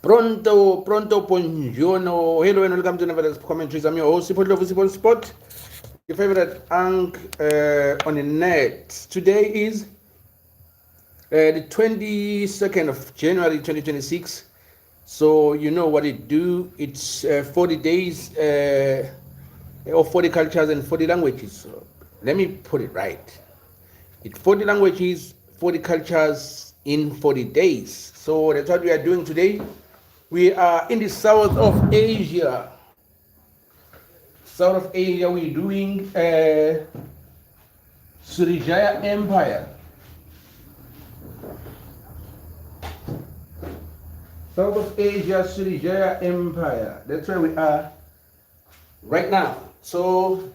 Pronto, buongiorno. Hello and welcome to another commentaries. I'm your host, Sipol Spot, your favorite Ank on the net. Today is the 22nd of January 2026. So you know what it do. It's 40 days of 40 cultures and 40 languages. So let me put it right. It's 40 languages, 40 cultures in 40 days. So that's what we are doing today. We are in the south of Asia. South of Asia, we're doing Srivijaya Empire. South of Asia, Srivijaya Empire. That's where we are right now. So,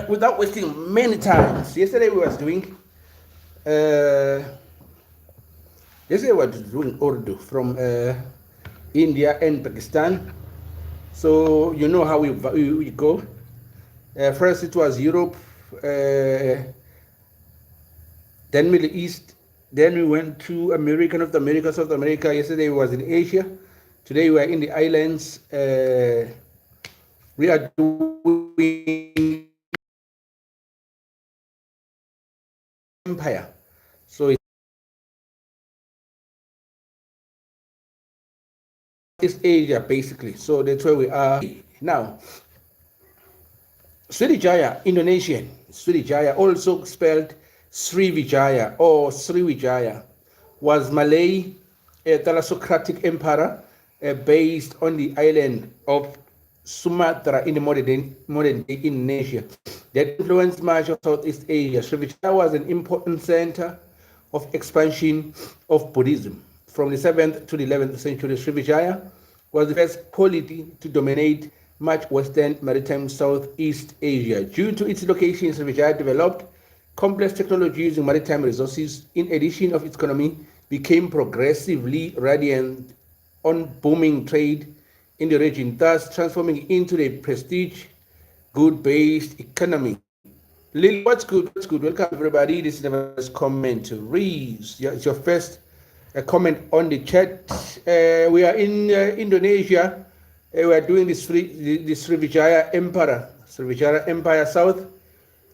without wasting many times, yesterday we was doing Urdu from India and Pakistan. So you know how we go. First it was Europe, then Middle East, then we went to America, North America, South America. Yesterday we was in Asia. Today we are in the islands. We are doing empire. So it's Asia basically. So that's where we are now. Srivijaya, Indonesian. Srivijaya, also spelled Srivijaya or Srivijaya, was Malay Thalassocratic emperor based on the island of Sumatra in the modern day Indonesia that influenced much of Southeast Asia. Srivijaya was an important center of expansion of Buddhism. From the 7th to the 11th century, Srivijaya was the first polity to dominate much western maritime Southeast Asia. Due to its location, Srivijaya developed complex technology using maritime resources. In addition, of its economy became progressively reliant on booming trade in the region, thus transforming into a prestige, good-based economy. Lily, what's good? What's good? Welcome everybody. This is the first comment to read. It's your first comment on the chat. We are in Indonesia. We are doing this Srivijaya Empire, Srivijaya Empire, South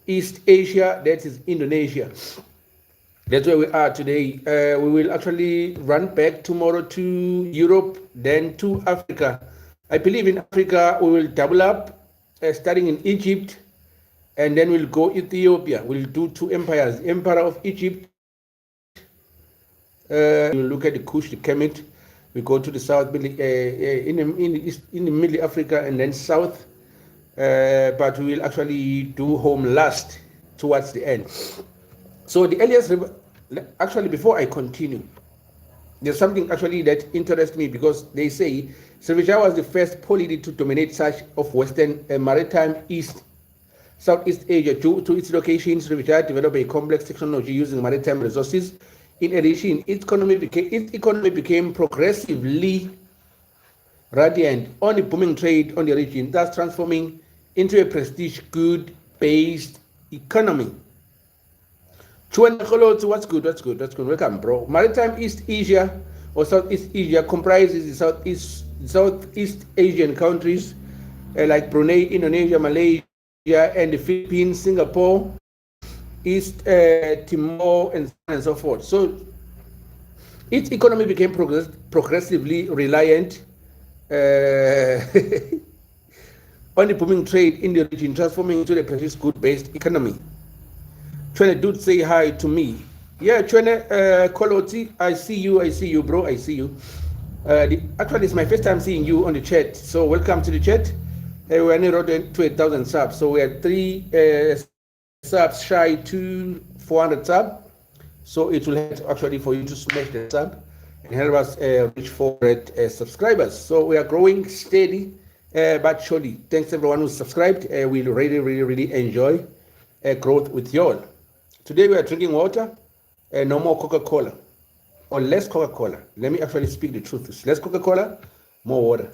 East Asia. That is Indonesia. That's where we are today. We will actually run back tomorrow to Europe, then to Africa. I believe in Africa we will double up, starting in Egypt, and then we'll go Ethiopia. We'll do two empires. Empire of Egypt. We'll look at the Kush, the Kemet. We go to the south, in the Middle Africa, and then south. But we will actually do home last towards the end. So the earliest, actually, before I continue, there's something actually that interests me, because they say Srivijaya was the first polity to dominate such of Western maritime Southeast Asia. Due to its location, Srivijaya developed a complex technology using maritime resources. In addition, its economy became progressively radiant on the booming trade on the region, thus transforming into a prestige good-based economy. What's good? Welcome, bro. Maritime East Asia or Southeast Asia comprises the Southeast Asian countries like Brunei, Indonesia, Malaysia, and the Philippines, Singapore, East Timor, and so on and so forth. So its economy became progressively reliant on the booming trade in the region, transforming into a prestige good-based economy. Chwene dude say hi to me. Yeah, Chwene Koloti, I see you, bro. I see you. Actually, it's my first time seeing you on the chat. So welcome to the chat. We're nearly to 1,000 subs. So we are 3 subs shy to 400 subs. So it will help actually for you to smash the sub and help us reach 400 subscribers. So we are growing steady but surely. Thanks everyone who subscribed. We really enjoy growth with y'all. Today we are drinking water, no more Coca-Cola, or less Coca-Cola. Let me actually speak the truth. It's less Coca-Cola, more water.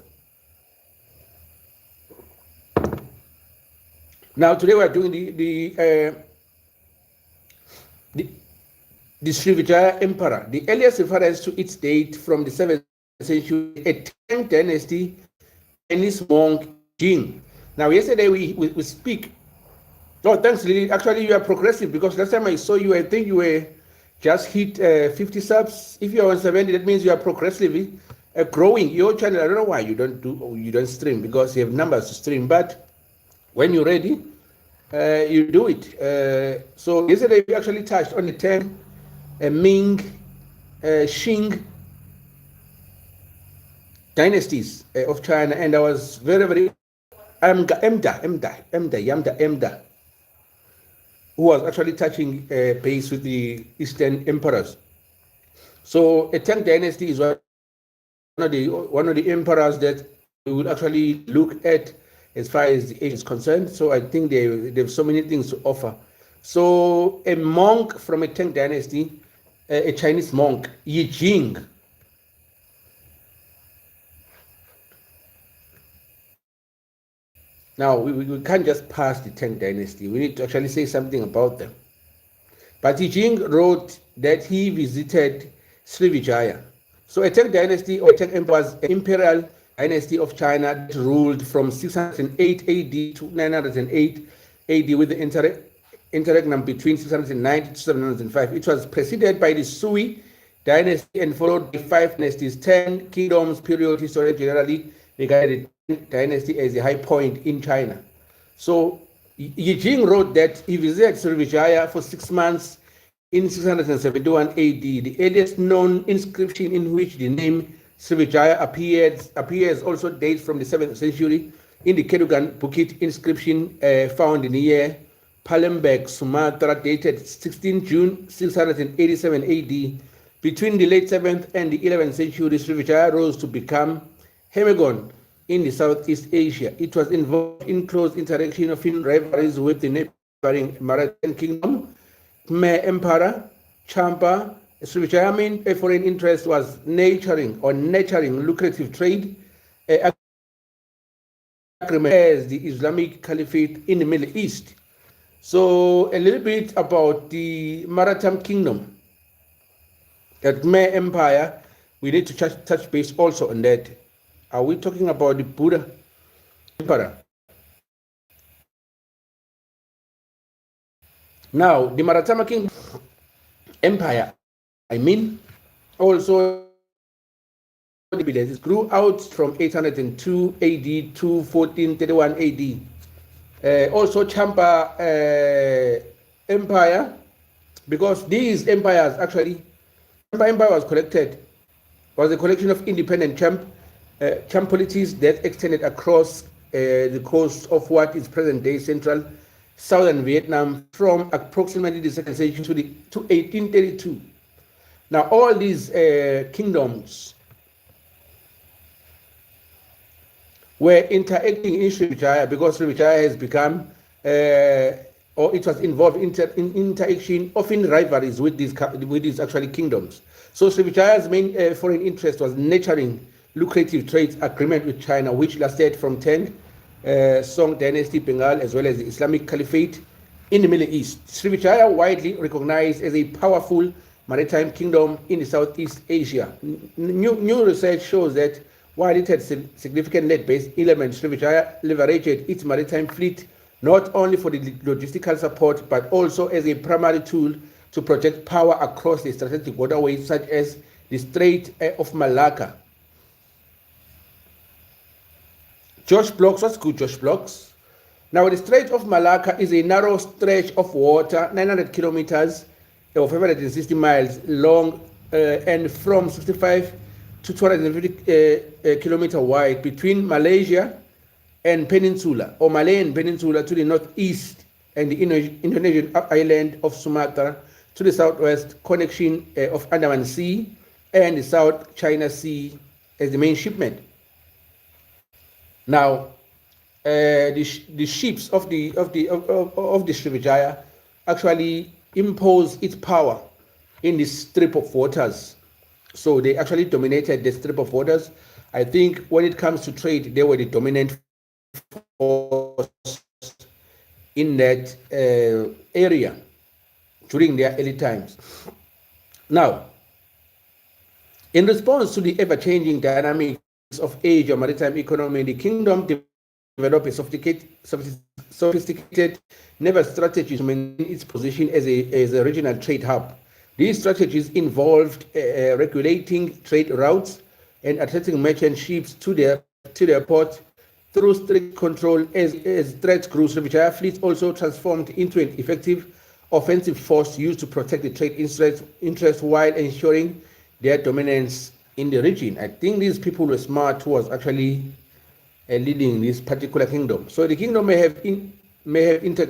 Now today we are doing the the Srivijaya Emperor. The earliest reference to its date from the 7th century, a Tang dynasty Chinese monk Jing. Now, yesterday we speak. Oh, thanks, Lily. Actually, you are progressive because last time I saw you, I think you were just hit 50 subs. If you're on 70, that means you are progressively growing your channel. I don't know why you don't stream, because you have numbers to stream. But when you're ready, you do it. So yesterday we actually touched on the Tang, Ming, Qing dynasties of China, and I was very Emda, who was actually touching base with the Eastern emperors. So a Tang dynasty is one of the emperors that we will actually look at as far as the age is concerned. So I think they have so many things to offer. So a monk from a Tang dynasty, a Chinese monk, Yi Jing. Now, we can't just pass the Tang dynasty. We need to actually say something about them. But Yi Jing wrote that he visited Srivijaya. So a Tang dynasty or Tang empire was an imperial dynasty of China that ruled from 608 AD to 908 AD with the interregnum between 690 to 705. It was preceded by the Sui dynasty and followed by 5 dynasties. 10 kingdoms period historians generally regarded the dynasty as a high point in China. So Yi Jing wrote that he visited Srivijaya for 6 months in 671 AD. The earliest known inscription in which the name Srivijaya appears also dates from the 7th century in the Kedugan Bukit inscription found in the year Palembang, Sumatra, dated 16 June 687 AD. Between the late 7th and the 11th century, Srivijaya rose to become Hemagon in the Southeast Asia. It was involved in close interaction of rivalries with the neighboring Marathan kingdom, Khmer Emperor, Champa. Srivijaya main foreign interest was nurturing lucrative trade agreement as the Islamic Caliphate in the Middle East. So a little bit about the Maratha Kingdom, the Khmer Empire. We need to touch base also on that. Are we talking about the Buddha Emperor? Now, the Maratha Kingdom Empire, also the villages grew out from 802 AD to 1431 AD. Also Champa Empire, because these empires actually, Champa Empire was a collection of independent Champolities that extended across the coast of what is present-day central southern Vietnam from approximately the 2nd century to 1832. Now, all these kingdoms were interacting in Srivijaya because Srivijaya has become, or it was involved in interaction, often rivalries with these actually kingdoms. So Srivijaya's main foreign interest was nurturing lucrative trade agreement with China, which lasted from Tang, Song Dynasty, Bengal, as well as the Islamic Caliphate in the Middle East. Srivijaya, widely recognized as a powerful maritime kingdom in the Southeast Asia. New research shows that while it had significant land-based elements, Srivijaya leveraged its maritime fleet not only for the logistical support, but also as a primary tool to project power across the strategic waterways such as the Strait of Malacca. Josh Blocks, what's good, Josh Blocks? Now, the Strait of Malacca is a narrow stretch of water, 900 kilometers or 560 miles long, and from 65 to 250 kilometers wide between Malaysia and Peninsula, or Malayan Peninsula to the northeast, and the Indonesian island of Sumatra to the southwest, connection of Andaman Sea and the South China Sea as the main shipment. Now, the ships of the Srivijaya actually impose its power in this strip of waters. So they actually dominated the strip of waters. I think when it comes to trade, they were the dominant force in that area during their early times. Now, in response to the ever-changing dynamics of Asia maritime economy, the kingdom developed a sophisticated naval strategy to maintain its position as a regional trade hub. These strategies involved regulating trade routes and attracting merchant ships to their port through strict control. As threats grew, Srivijaya fleet also transformed into an effective offensive force used to protect the trade interest while ensuring their dominance in the region. I think these people were smart who was actually leading this particular kingdom. So the kingdom may have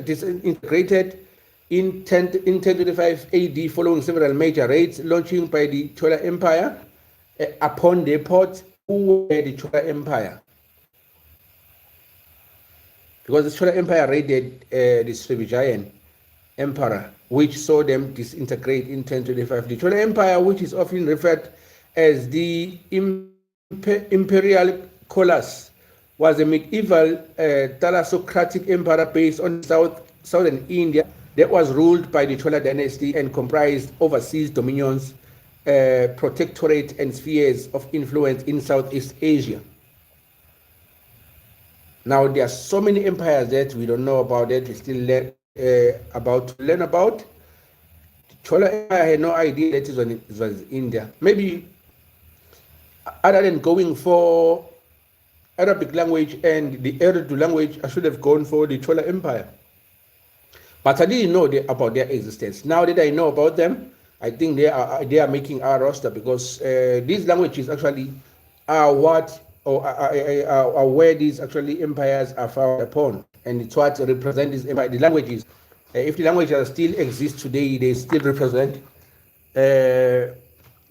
disintegrated in 1025 AD following several major raids launching by the Chola Empire upon their port. Who were the Chola Empire? Because the Chola Empire raided the Srivijayan Emperor, which saw them disintegrate in 1025. The Chola Empire, which is often referred as the Imperial Colossus, was a medieval thalassocratic empire based on southern India that was ruled by the Chola dynasty and comprised overseas dominions, protectorate, and spheres of influence in Southeast Asia. Now, there are so many empires that we don't know about, that we still about to learn about. The Chola Empire had no idea that it was India. Maybe other than going for Arabic language and the Urdu language, I should have gone for the Chola Empire. But I didn't know about their existence. Now that I know about them, I think they are making our roster, because these languages actually are where these actually empires are found upon, and it's what represent these empires. The languages, if the languages still exist today, they still represent the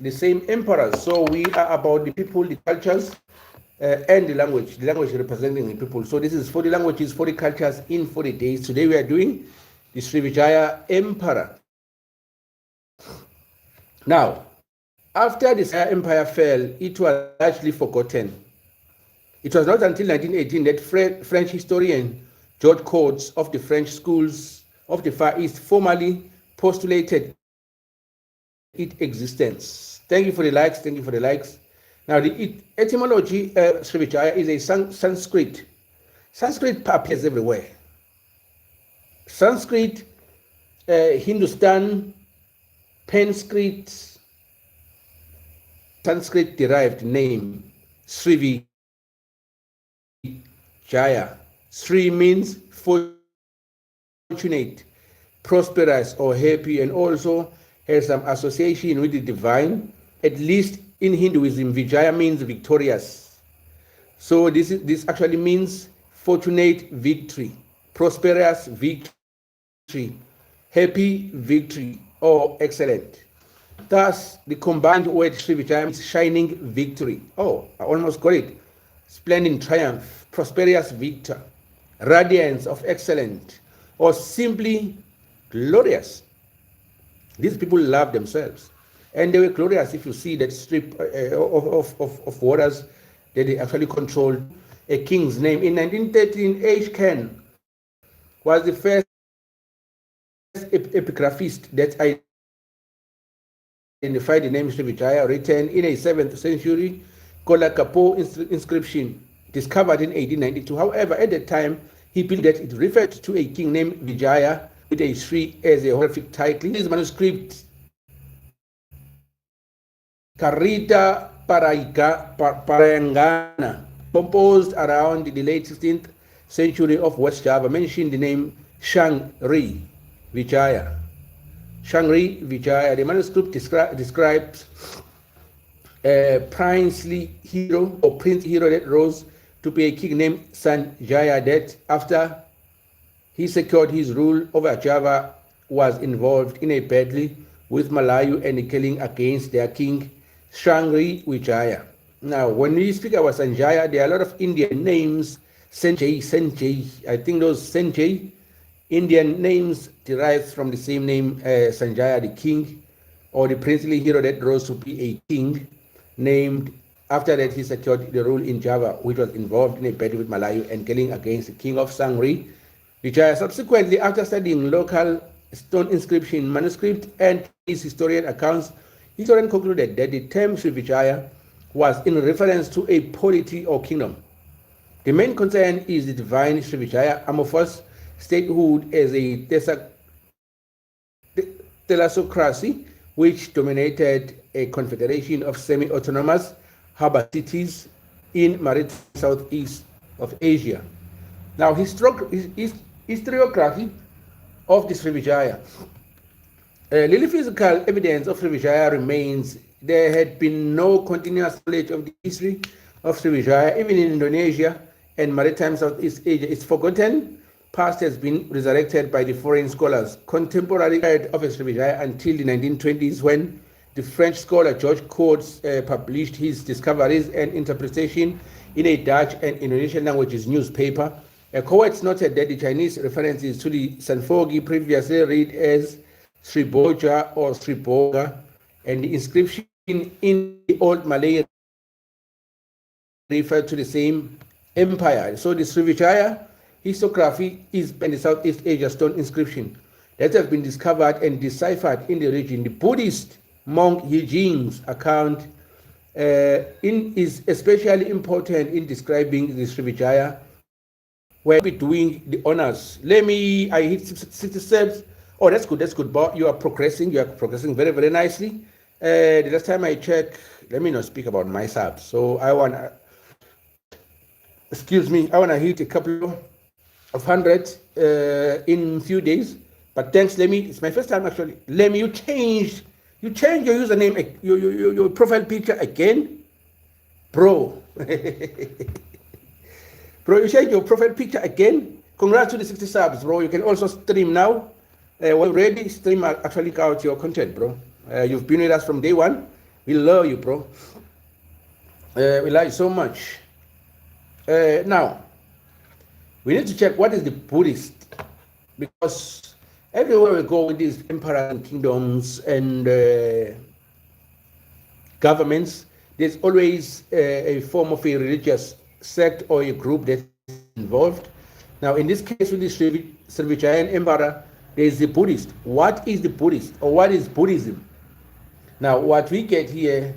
same emperors. So we are about the people, the cultures, and the language representing the people. So this is 40 languages, 40 cultures in 40 days. Today we are doing the Srivijaya Emperor. Now, after the Srivijaya Empire fell, it was largely forgotten. It was not until 1918 that French historian George Coates of the French schools of the Far East formally postulated its existence. Thank you for the likes. Thank you for the likes. Now, the etymology Srivijaya is a Sanskrit. Sanskrit appears everywhere. Sanskrit, Hindustan, Sanskrit derived name Srivijaya. Sri means fortunate, prosperous, or happy, and also has some association with the divine. At least in Hinduism, Vijaya means victorious. So this actually means fortunate victory, prosperous victory, happy victory, or excellent. Thus, the combined word Srivijaya means shining victory. Oh, I almost got it. Splendid triumph, prosperous victor, radiance of excellent, or simply glorious. These people love themselves, and they were glorious. If you see that strip of waters that they actually controlled, a king's name. In 1913, H. was the first epigraphist that identified the name Srivijaya, written in a 7th century Kolakapo inscription discovered in 1892. However, at that time, he believed that it referred to a king named Vijaya with a Sri as a honorific title. His manuscript, Karita Parayangana, composed around the late 16th century of West Java, mentioned the name Shangri Vijaya. Shangri Vijaya. The manuscript describes a princely hero or prince hero that rose to be a king named Sanjaya, that after he secured his rule over Java was involved in a battle with Malayu and a killing against their king Shangri Vijaya. Now, when we speak about Sanjaya, there are a lot of Indian names. Sanjay. I think those Sanjay Indian names derive from the same name, Sanjaya, the king, or the princely hero that rose to be a king, named after that he secured the rule in Java, which was involved in a battle with Malayu and killing against the king of Sangri Vijaya. Subsequently, after studying local stone inscription manuscript and his historian accounts, Historians concluded that the term Srivijaya was in reference to a polity or kingdom. The main concern is the divine Srivijaya amorphous statehood as a thalassocracy which dominated a confederation of semi-autonomous harbour cities in maritime southeast of Asia. Now, historiography of the Srivijaya. Little physical evidence of Srivijaya remains. There had been no continuous knowledge of the history of Srivijaya, even in Indonesia and maritime Southeast Asia. Its forgotten past has been resurrected by the foreign scholars. Contemporary period of Srivijaya until the 1920s, when the French scholar George Coates published his discoveries and interpretation in a Dutch and Indonesian languages newspaper. Coates noted that the Chinese references to the Sanfogi previously read as Sriboja or Sriboga, and the inscription in the Old Malay referred to the same empire. So the Srivijaya historiography is in the Southeast Asia stone inscription that have been discovered and deciphered in the region. The Buddhist monk Yi Jing's account is especially important in describing the Srivijaya, where we're doing the honors. I hit 60 steps. Oh, that's good. But you are progressing very, very nicely. The last time I checked, let me not speak about myself. So I want to hit a couple of hundred in a few days. But thanks, it's my first time actually. You change your username, your profile picture again, bro. Bro, you changed your profile picture again. Congrats to the 60 subs, bro. You can also stream now. When ready, stream actually out your content, bro. You've been with us from day one. We love you, bro. We like you so much. Now, we need to check what is the Buddhist, because everywhere we go with these emperors and kingdoms and governments, there's always a form of a religious sect or a group that's involved. Now, in this case, with the Srivijayan emperor, there is the Buddhist. What is the Buddhist, or what is Buddhism? Now, what we get here,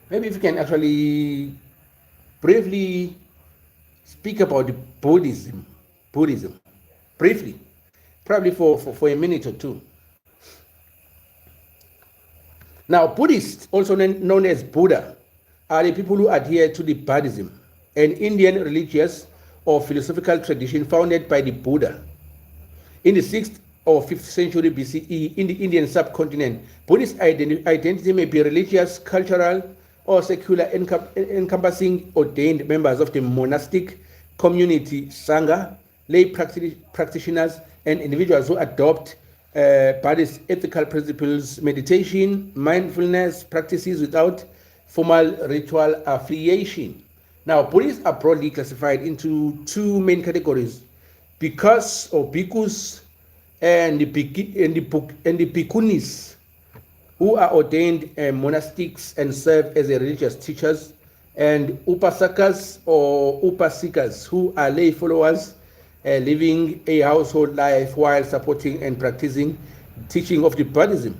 maybe if you can actually briefly speak about the Buddhism, briefly, probably for a minute or two. Now, Buddhists, also known as Buddha, are the people who adhere to the Buddhism, an Indian religious or philosophical tradition founded by the Buddha in the 6th or 5th century BCE in the Indian subcontinent. Buddhist identity may be religious, cultural, or secular, encompassing ordained members of the monastic community, Sangha, lay practitioners, and individuals who adopt Buddhist ethical principles, meditation, mindfulness practices without formal ritual affiliation. Now, Buddhists are broadly classified into two main categories: bhikkhus or bhikkhus, and the bhikkhunis, who are ordained monastics and serve as religious teachers, and upasakas or upasikas, who are lay followers living a household life while supporting and practicing teaching of the Buddhism.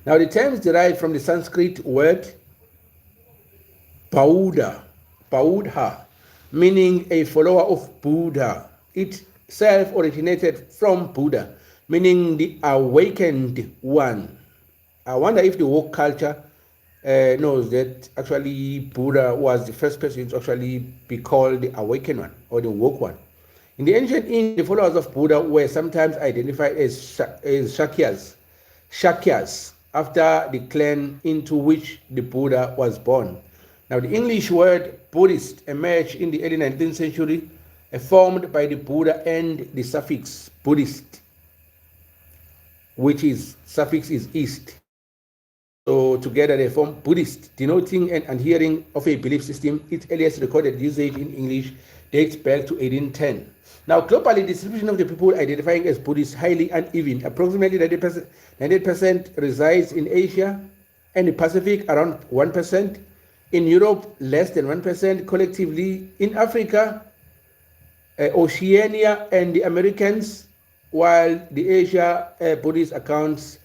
Now, the term is derived from the Sanskrit word Baudha, meaning a follower of Buddha. It self-originated from Buddha, meaning the awakened one. I wonder if the woke culture knows that actually Buddha was the first person to actually be called the awakened one or the woke one. In the ancient India, the followers of Buddha were sometimes identified as Shakyas, after the clan into which the Buddha was born. Now, the English word Buddhist emerged in the early 19th century, formed by the Buddha and the suffix Buddhist, which is suffix is east. So together they form Buddhist, denoting an adhering of a belief system. Its earliest recorded usage in English dates back to 1810. Now, globally, the distribution of the people identifying as Buddhists is highly uneven. Approximately 98% resides in Asia and the Pacific, around 1%. In Europe, less than 1%. Collectively, in Africa, Oceania, and the Americans, while the Asia Buddhist accounts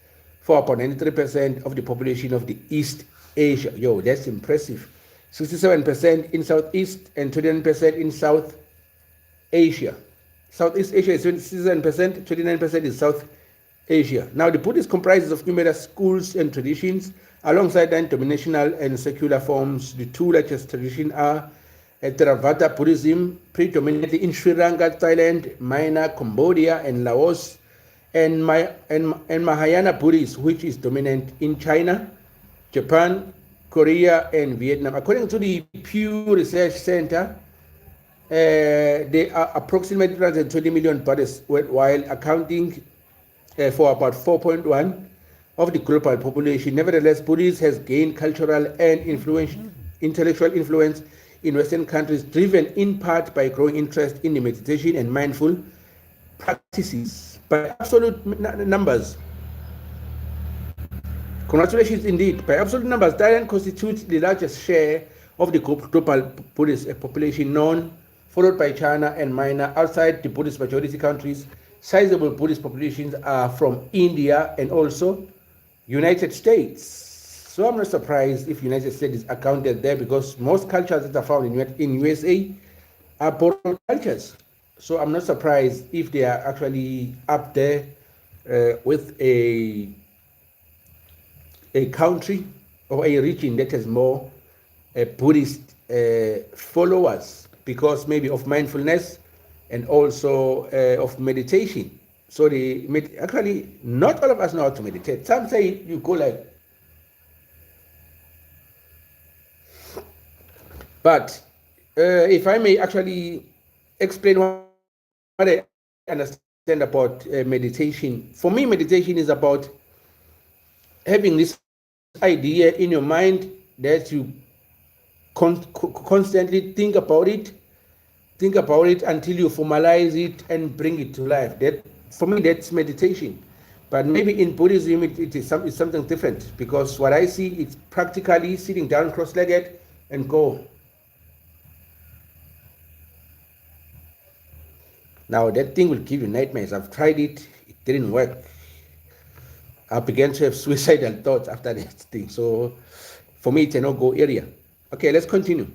for about 93% of the population of the East Asia. Yo, that's impressive. 67% in Southeast and 29% in South Asia. Southeast Asia is 67%, 29% is South Asia. Now, the Buddhist comprises of numerous schools and traditions, alongside non-denominational and secular forms. The two largest traditions are Theravada Buddhism, predominantly in Sri Lanka, Thailand, Myanmar, Cambodia, and Laos, and Mahayana Buddhism, which is dominant in China, Japan, Korea, and Vietnam. According to the Pew Research Center, there are approximately 220 million Buddhists worldwide, accounting for about 4.1% of the global population. Nevertheless, Buddhism has gained cultural and intellectual influence in Western countries, driven in part by growing interest in the meditation and mindful practices. By absolute numbers, congratulations indeed. By absolute numbers, Thailand constitutes the largest share of the global Buddhist population known, followed by China and Myanmar. Outside the Buddhist majority countries, sizable Buddhist populations are from India and also United States. So I'm not surprised if United States is accounted there, because most cultures that are found in USA are borrowed cultures. So I'm not surprised if they are actually up there with a country or a region that has more Buddhist followers, because maybe of mindfulness and also of meditation. So actually, not all of us know how to meditate. Some say you go like, but if I may actually explain what I understand about meditation. For me, meditation is about having this idea in your mind that you constantly think about it until you formalize it and bring it to life. That, for me, that's meditation. But maybe in Buddhism it's something different, because what I see is practically sitting down cross-legged and go. Now that thing will give you nightmares. I've tried it didn't work. I began to have suicidal thoughts after that thing. So for me, it's a no-go area. Okay, let's continue.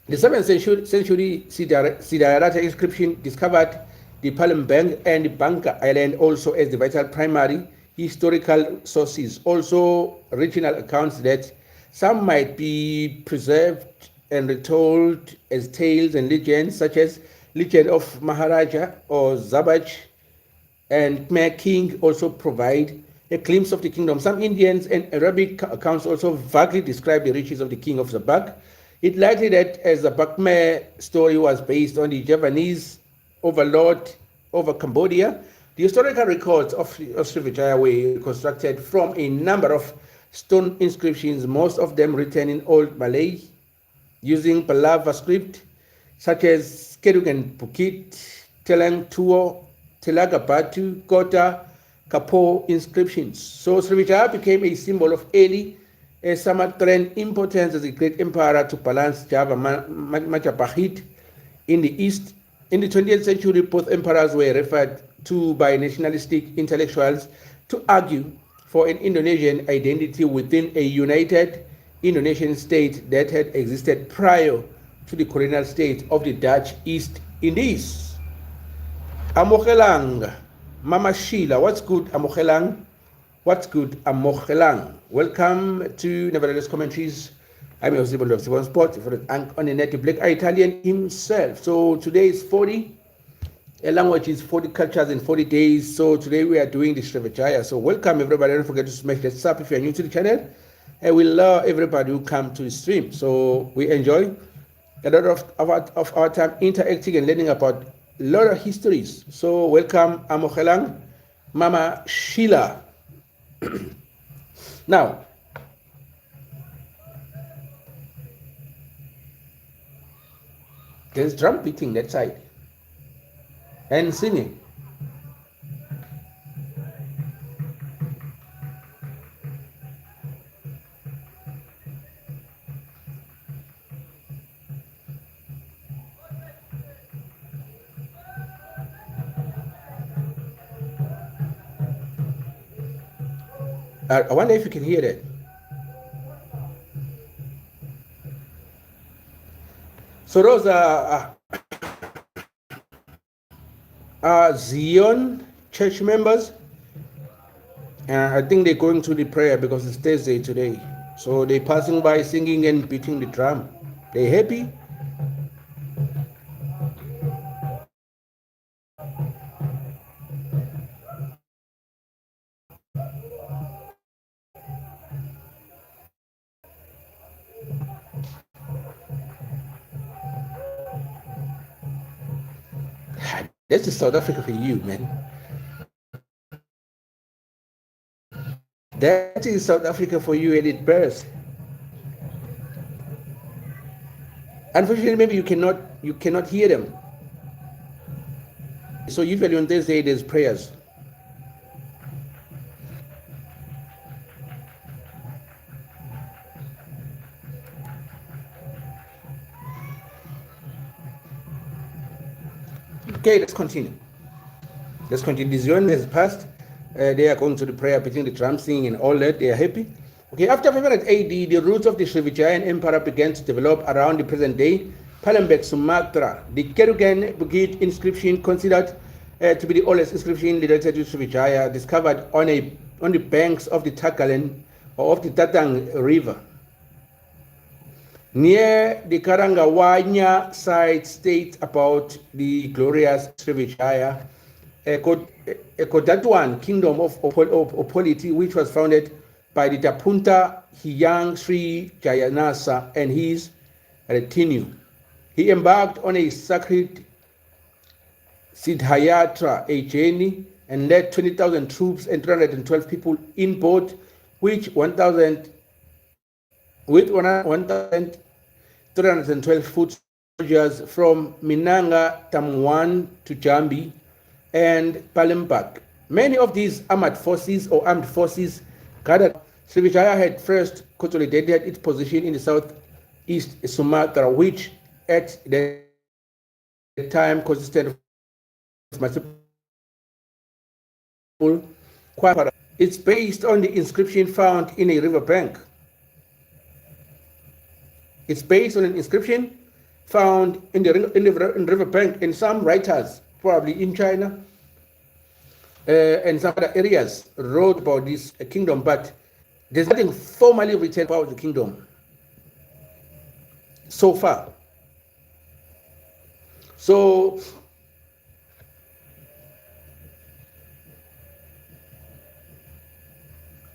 The 7th century Siddhartha inscription discovered the Palembang and Bangka Island also as the vital primary historical sources. Also, regional accounts that some might be preserved and retold as tales and legends, such as legend of Maharaja or Zabaj and Khmer King, also provide a glimpse of the kingdom. Some Indians and Arabic accounts also vaguely describe the riches of the king of Zabak. It's likely that as the Khmer story was based on the Javanese overlord over Cambodia, the historical records of Srivijaya were constructed from a number of stone inscriptions, most of them written in Old Malay, using Palava script, such as Kedugan Bukit, Telang Tuo, Telaga Batu, Kota, Kapo inscriptions. So Srivijaya became a symbol of early Sumatran importance as a great emperor to balance Java Majapahit in the east. In the 20th century, both emperors were referred to by nationalistic intellectuals to argue for an Indonesian identity within a united Indonesian state that had existed prior to the colonial state of the Dutch East Indies. Amogelang, Mama Sheila, what's good, Amogelang? What's good, Amogelang? Welcome to Nevertheless Commentaries. I'm your husband of Civil Sport, on the native black Italian himself. So today is 40, a language is 40 cultures in 40 days. So today we are doing the Srivijaya. So welcome everybody. Don't forget to smash that sub if you're new to the channel. And we love everybody who come to the stream. So we enjoy a lot of our time interacting and learning about a lot of histories. So welcome, Amogelang, Mama Sheila. Now, there's drum beating that side and singing. I wonder if you can hear that. So those are Zion church members. I think they're going to the prayer because it's Thursday today. So they're passing by singing and beating the drum. They happy? That's just South Africa for you, man. That is South Africa for you at its best. Unfortunately, maybe you cannot hear them. So usually on Thursday there's prayers. Okay, let's continue. The Zion has passed. They are going to the prayer, beating the drum, singing, and all that. They are happy. Okay, after 500 AD, the roots of the Srivijayan Empire began to develop around the present-day Palembang, Sumatra. The Kerugan Bukit inscription, considered to be the oldest inscription related to Srivijaya, discovered on the banks of the Tagalan or of the Tatang River. Near the Karangawanya site states about the glorious Srivijaya, a Kodatuan kingdom of Opoliti, which was founded by the Dapunta Hyang Sri Jayanasa and his retinue. He embarked on a sacred Siddhayatra, a journey, and led 20,000 troops and 312 people in boat, which 1,312 foot soldiers from Minanga, Tamuan to Jambi and Palembang. Many of these armed forces gathered. Srivijaya had first consolidated its position in the southeast Sumatra, which at the time consisted of multiple. It's based on the inscription found in a riverbank. It's based on an inscription found in the riverbank, and some writers, probably in China and some other areas, wrote about this kingdom, but there's nothing formally written about the kingdom so far. So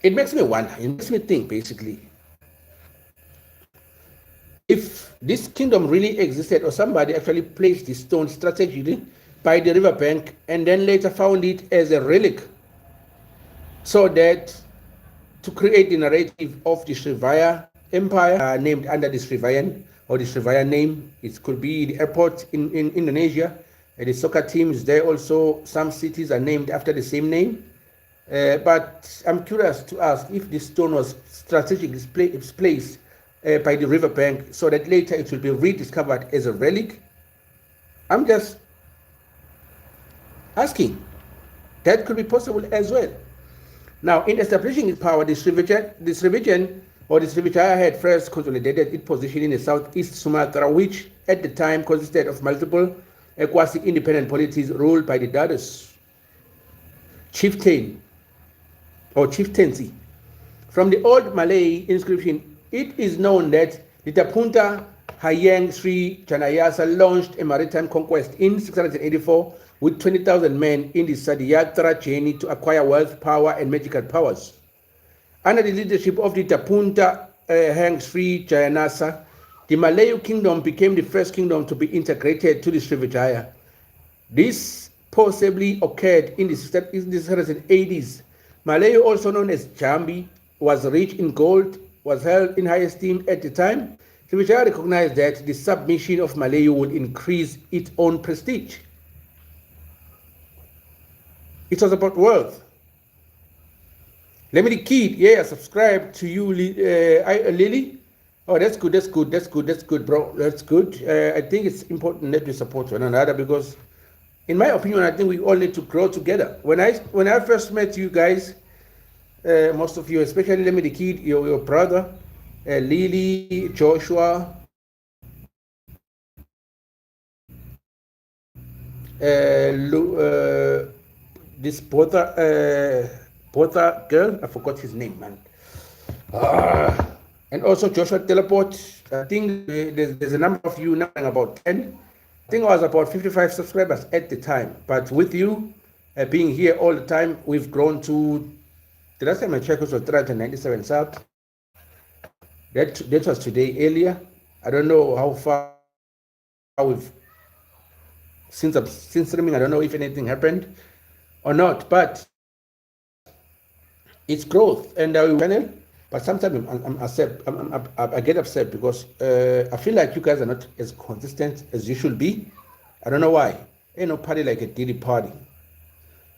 it makes me wonder, it makes me think, basically, if this kingdom really existed, or somebody actually placed the stone strategically by the riverbank and then later found it as a relic, so that to create the narrative of the Srivijaya Empire, named under the Srivijayan or the Srivijaya name. It could be the airport in Indonesia, the soccer teams there also, some cities are named after the same name. But I'm curious to ask if this stone was strategically placed by the riverbank so that later it will be rediscovered as a relic. I'm just asking. That could be possible as well. Now, in establishing its power, the Srivijayan or the Srivijaya had first consolidated its position in the southeast Sumatra, which at the time consisted of multiple quasi-independent polities ruled by the Dados chieftain or chieftaincy. From the old Malay inscription, it is known that the Dapunta Hyang Sri Janayasa launched a maritime conquest in 684 with 20,000 men in the Sadiyatra journey to acquire wealth, power, and magical powers. Under the leadership of the Dapunta Hyang Sri Jayanasa, the Malayu kingdom became the first kingdom to be integrated to the Srivijaya. This possibly occurred in the 680s. Malayu, also known as Jambi, was rich in gold, was held in high esteem at the time. Srivijaya recognized that the submission of Malayu would increase its own prestige. It was about wealth. Let me the kid, yeah, subscribe to you, Lily. Oh, that's good, bro. That's good. I think it's important that we support one another because, in my opinion, I think we all need to grow together. When I first met you guys, most of you, especially let me the kid, your brother, Lily, Joshua, this Botha girl, I forgot his name, man. And also Joshua Teleport. I think there's a number of you now, about 10. I think I was about 55 subscribers at the time. But with you being here all the time, we've grown to, the last time I checked was 397 subs. That was today earlier. I don't know how far we've, since streaming, I don't know if anything happened or not, but it's growth. And channel. But sometimes I get upset because I feel like you guys are not as consistent as you should be. I don't know why. Ain't no party like a Diddy party.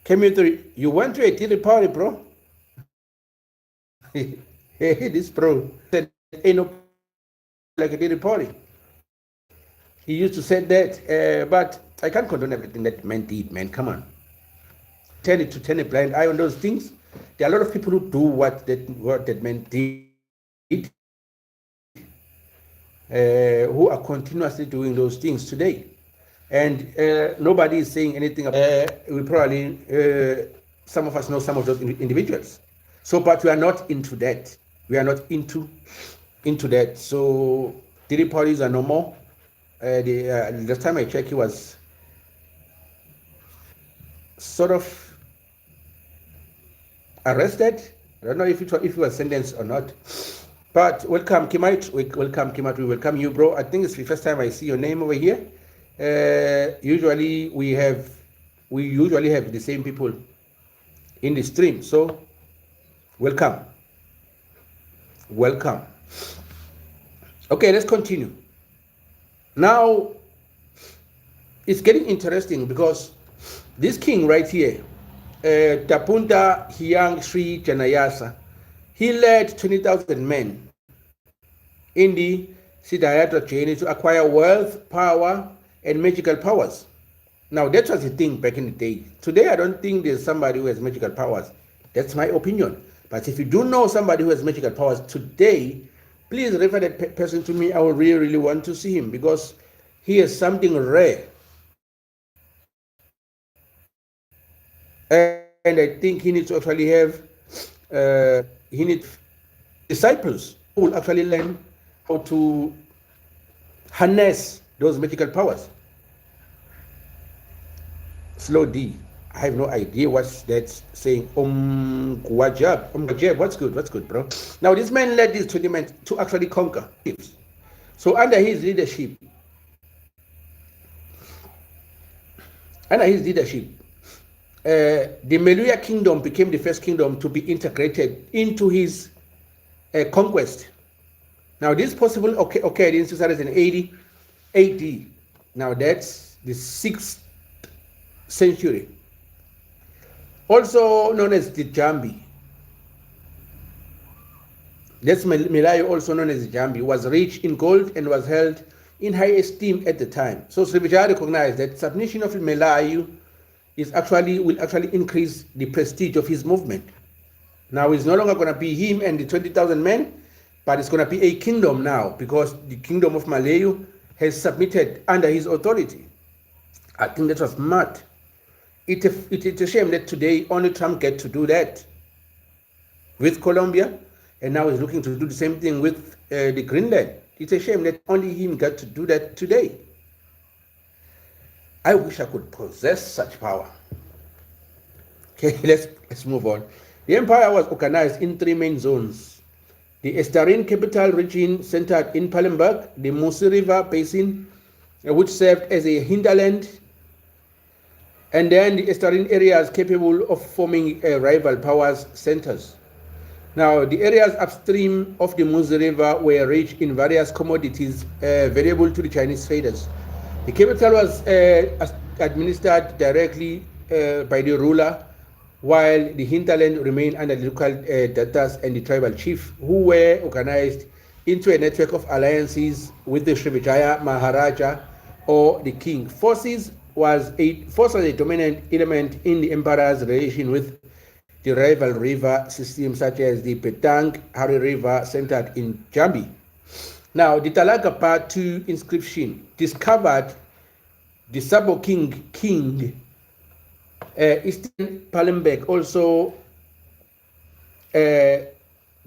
You went to a Diddy party, bro? Hey, this bro said, ain't no like a Diddy party. He used to say that, but I can't condone everything that man did, man. Come on. Turn a blind eye on those things. There are a lot of people who do what that man did, who are continuously doing those things today. And nobody is saying anything about we probably, some of us know some of those individuals. So, but we are not into that. We are not into that. So, Diddy parties are no more. The last time I checked, he was sort of arrested. I don't know if he was sentenced or not. But welcome, Kimite. Welcome, Kimite. We welcome you, bro. I think it's the first time I see your name over here. Usually we usually have the same people in the stream. So welcome. Okay, let's continue. Now it's getting interesting because this king right here, Tapunta Hyang Sri Janayasa, he led 20,000 men in the Siddhartha journey to acquire wealth, power, and magical powers. Now, that was the thing back in the day. Today, I don't think there's somebody who has magical powers. That's my opinion. But if you do know somebody who has magical powers today, please refer that person to me. I will really, really want to see him because he has something rare. And I think he needs to actually have, he needs disciples who will actually learn how to harness those magical powers. Slow D. I have no idea what's that saying. Gwajab. What's good, bro? Now, this man led these 20 men to actually conquer. So under his leadership, the Meluya kingdom became the first kingdom to be integrated into his conquest. Now, this possible occurred in 680 AD. Now, that's the 6th century. Also known as the Jambi. That's Melayu, also known as the Jambi, was rich in gold and was held in high esteem at the time. So Srivijaya recognized that submission of Melayu will actually increase the prestige of his movement. Now it's no longer going to be him and the 20,000 men, but it's going to be a kingdom now because the kingdom of Malayu has submitted under his authority. I think that was mad. It's a shame that today only Trump gets to do that with Colombia, and now he's looking to do the same thing with the Greenland. It's a shame that only him got to do that today. I wish I could possess such power. Okay, let's move on. The empire was organized in 3 main zones. The Eastern capital region centered in Palembang, the Musi River basin, which served as a hinterland, and then the eastern areas capable of forming rival powers centers. Now, the areas upstream of the Musi River were rich in various commodities valuable to the Chinese traders. The capital was administered directly by the ruler, while the hinterland remained under the local datas and the tribal chief, who were organized into a network of alliances with the Srivijaya Maharaja or the king. Force was a dominant element in the emperor's relation with the rival river system such as the Petang Hari River centered in Jambi. Now, the Talaga Part 2 inscription discovered the Sabo King Eastern Palembang, also the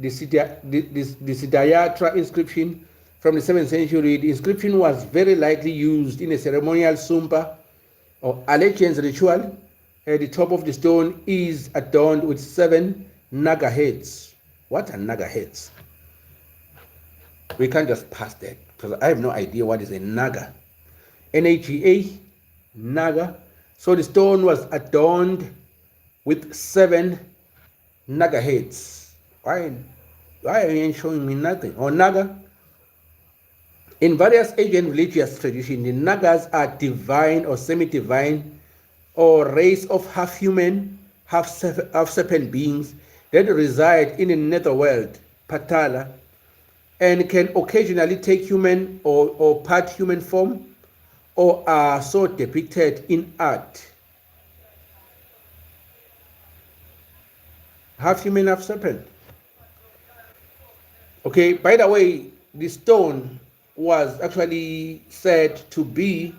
Siddhayatra inscription from the 7th century. The inscription was very likely used in a ceremonial sumpa or allegiance ritual. The top of the stone is adorned with 7 naga heads. What are naga heads? We can't just pass that because I have no idea what is a naga. N-A-G-A, naga. So the stone was adorned with 7 naga heads. Why are you showing me nothing? Or naga? In various Asian religious traditions, the nagas are divine or semi-divine or race of half human, half serpent beings that reside in the netherworld, Patala, and can occasionally take human or part human form, or are so depicted in art. Half human, half serpent. Okay, by the way, the stone was actually said to be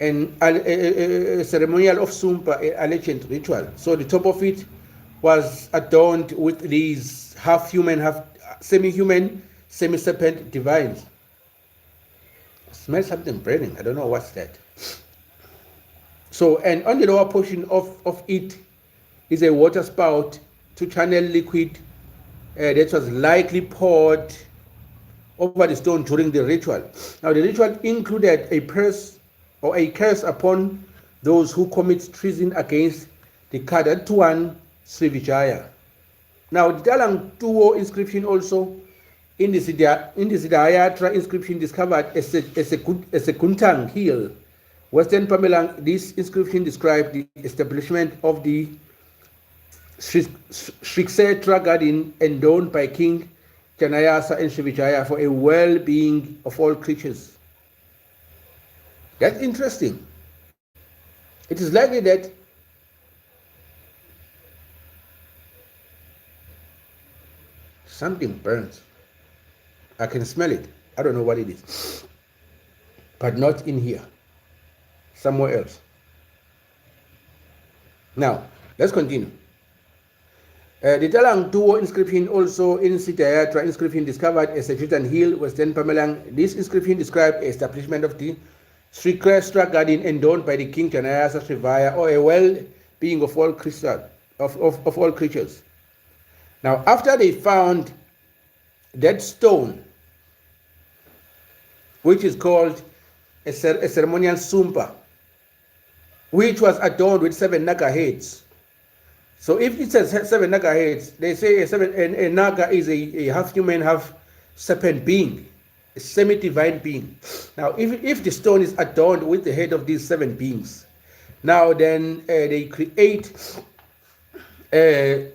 a ceremonial of Sumpa, a legend ritual. So the top of it was adorned with these half human, half semi-human, semi-serpent divines. I smell something burning. I don't know what's that. So, and on the lower portion of it is a water spout to channel liquid that was likely poured over the stone during the ritual. Now, the ritual included a curse upon those who commit treason against the Kadatuan Srivijaya. Now, the Dalang Tuo inscription also in the Siddhayatra inscription discovered a Sekuntang hill, Western Pamelang. This inscription described the establishment of the Srivijaya garden endowed by King Janayasa and Srivijaya for a well-being of all creatures. That's interesting. It is likely that something burns. I can smell it. I don't know what it is. But not in here. Somewhere else. Now, let's continue. The Talang Duo inscription also in Siddhayatra inscription discovered a Sejutan hill, Western Pamelang. This inscription described the establishment of the Srikrestra garden endowed by the King Janayasa Srivijaya, or a well-being of all creatures. Now, after they found that stone, which is called a ceremonial sumpa, which was adorned with 7 naga heads. So if it says 7 naga heads, they say a naga is a half human, half serpent being, a semi-divine being. Now, if the stone is adorned with the head of these 7 beings, now then they create a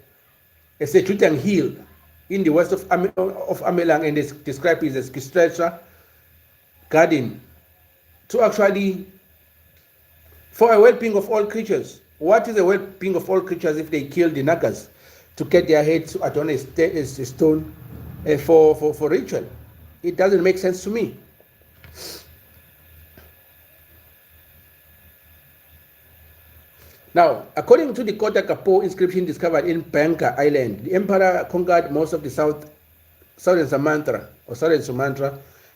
Sejutan hill in the west of Amelang, and they describe it as Kistretra garden to actually, for a well-being of all creatures. What is a well-being of all creatures if they kill the nagas to get their heads to adorn a stone for ritual? It doesn't make sense to me. Now, according to the Kota Kapo inscription discovered in Bangka Island, the emperor conquered most of the southern Sumatra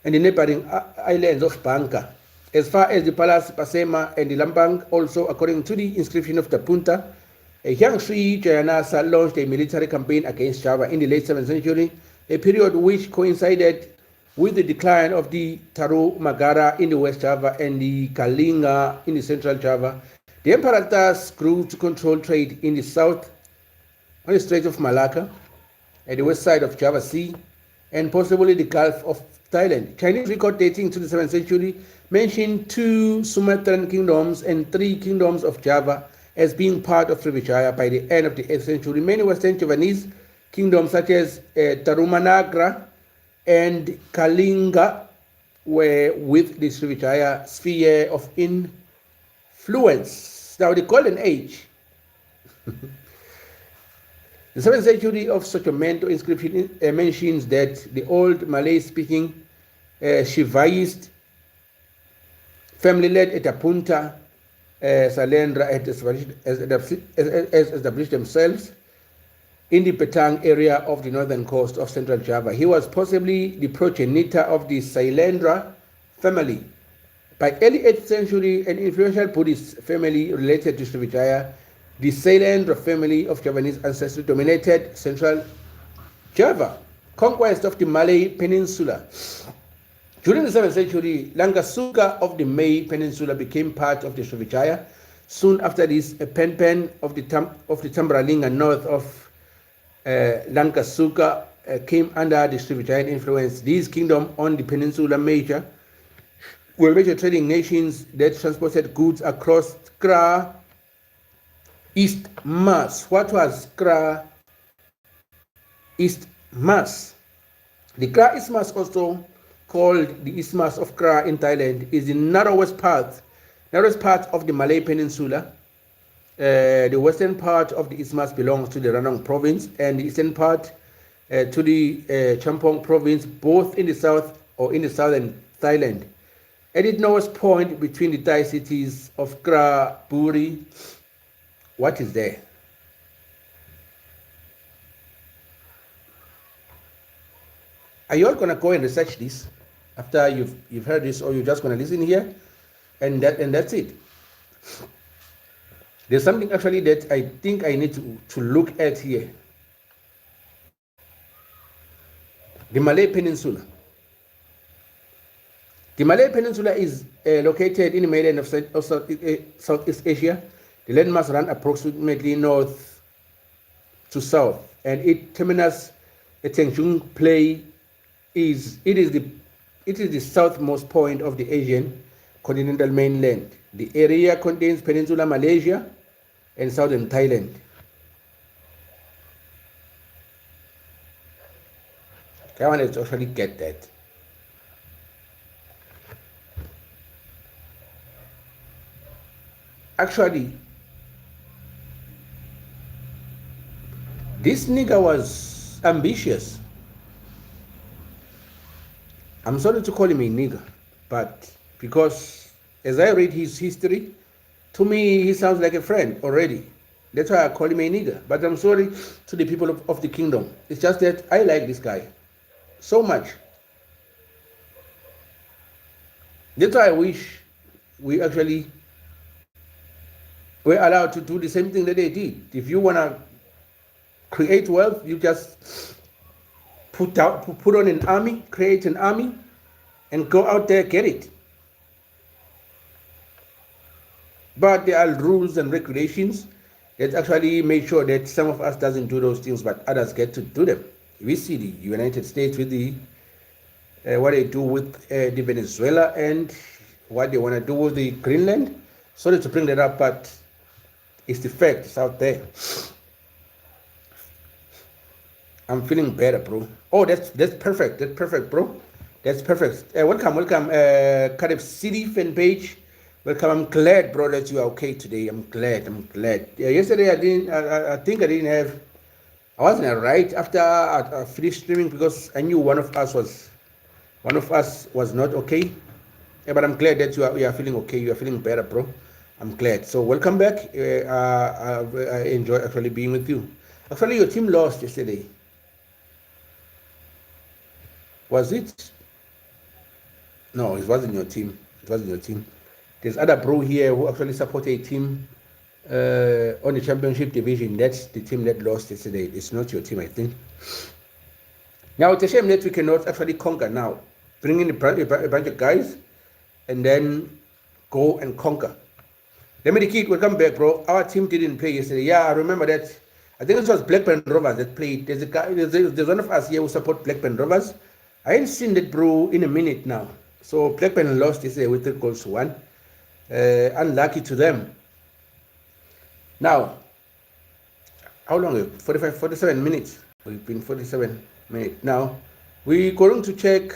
and the neighboring islands of Bangka, as far as the Palace Pasema and the Lambang. Also, according to the inscription of the Punta, Hyang Sri Jayanasa launched a military campaign against Java in the late 7th century, a period which coincided with the decline of the Taru Magara in the West Java and the Kalinga in the Central Java. The emperor thus grew to control trade in the south on the Strait of Malacca, at the west side of Java Sea, and possibly the Gulf of Thailand. Chinese record dating to the 7th century mention 2 Sumatran kingdoms and 3 kingdoms of Java as being part of Srivijaya by the end of the 8th century. Many Western Javanese kingdoms such as Tarumanagra and Kalinga were with the Srivijaya sphere of influence. Now, the Golden Age The 7th century of Sochomento inscription mentions that the old Malay-speaking Shivaist family led at Apunta Salendra had established themselves in the Petang area of the northern coast of central Java. He was possibly the progenitor of the Sailendra family. By early 8th century, an influential Buddhist family related to Srivijaya, the Sailendra family of Javanese ancestry, dominated central Java. Conquest of the Malay Peninsula. During the 7th century, Langkasuka of the Malay Peninsula became part of the Srivijaya. Soon after this, a Penpen of the Tambralinga north of Langkasuka came under the Srivijayan influence. These kingdoms on the peninsula were major trading nations that transported goods across Kra Isthmus. What was Kra Isthmus? The Kra Isthmus, also called the Isthmus of Kra in Thailand, is the narrowest part of the Malay Peninsula. The western part of the isthmus belongs to the Ranong province, and the eastern part to the Champong province, both in the south or in the southern Thailand. At its northest point between the Thai cities of Kra Buri, what is there? Are you all gonna go and research this after you've heard this, or you're just gonna listen here and that's it? There's something actually that I think I need to look at here. The Malay Peninsula. The Malay Peninsula is located in the mainland of Southeast Asia. The landmass runs approximately north to south, and its terminus at Tanjung Play is the southmost point of the Asian continental mainland. The area contains Peninsula Malaysia and southern Thailand. I want to actually get that. Actually, this nigga was ambitious. I'm sorry to call him a nigger, but because as I read his history, to me, he sounds like a friend already. That's why I call him a nigger. But I'm sorry to the people of the kingdom. It's just that I like this guy so much. That's why I wish we actually were allowed to do the same thing that they did. If you want to create wealth, you just put on an army, create an army, and go out there, get it. But there are rules and regulations that actually make sure that some of us doesn't do those things, but others get to do them. We see the United States with the what they do with the Venezuela and what they want to do with the Greenland. Sorry to bring that up, but it's the fact. It's out there. I'm feeling better, bro. Oh, that's perfect. That's perfect, bro. That's perfect. Welcome. Cardiff City fan page. Welcome. I'm glad, bro, that you are okay today. I'm glad. Yesterday I think I wasn't right after I finished streaming because I knew one of us was not okay. Yeah, but I'm glad that you are feeling okay. You are feeling better, bro. I'm glad. So welcome back. I enjoy actually being with you. Actually, your team lost yesterday. Was it? No, it wasn't your team. There's other bro here who actually support a team on the championship division. That's the team that lost yesterday. It's not your team, I think. Now, it's a shame that we cannot actually conquer now. Bring in a bunch of guys and then go and conquer. Let me the kid, welcome back, bro. Our team didn't play yesterday. Yeah, I remember that. I think it was Blackburn Rovers that played. There's one of us here who support Blackburn Rovers. I ain't seen that bro in a minute now. So Blackburn lost yesterday with 3-1. Unlucky to them. Now, how long? 47 minutes. We've been 47 minutes. Now, we're going to check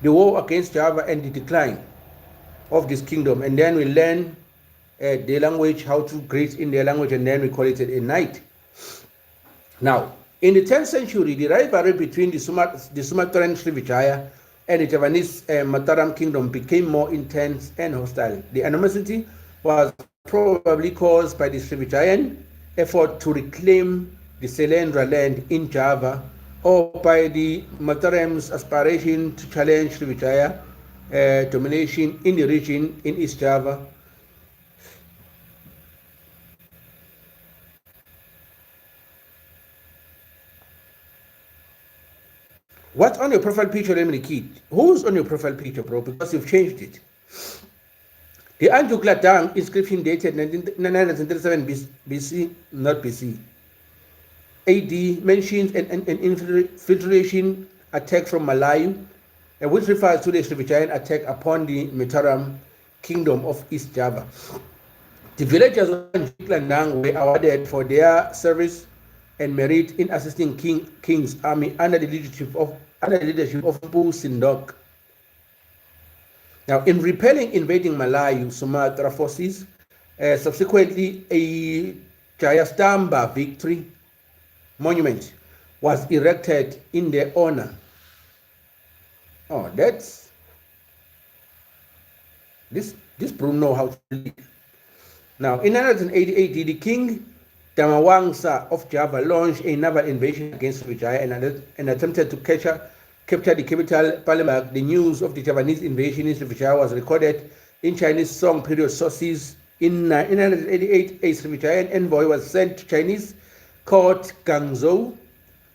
the war against Java and the decline of this kingdom. And then we learn their language, how to greet in their language, and then we call it a night. Now, in the 10th century, the rivalry between the Sumatran Srivijaya and the Javanese Mataram kingdom became more intense and hostile. The animosity was probably caused by the Srivijayan effort to reclaim the Selendra land in Java, or by the Mataram's aspiration to challenge Srivijaya domination in the region in East Java. What's on your profile picture, Emily Kid? Who's on your profile picture, bro? Because you've changed it. The Anjukla Dang inscription dated 937 BC, not BC. AD mentions an infiltration attack from Malayu, which refers to the Srivijayan attack upon the Mataram kingdom of East Java. The villagers of Anjukla Dang were awarded for their service and merit in assisting King's army under the leadership of Mpu Sindok. Now, in repelling invading Malayu Sumatra forces, subsequently a Jayastamba victory monument was erected in their honor. Oh, that's this Bruno know how to lead. Now, in 980 AD, the king Damawangsa of Java launched a naval invasion against Srivijaya and attempted to capture the capital, Palembang. The news of the Javanese invasion in Srivijaya was recorded in Chinese Song period sources. In 988, a Srivijayan envoy was sent to Chinese court Guangzhou.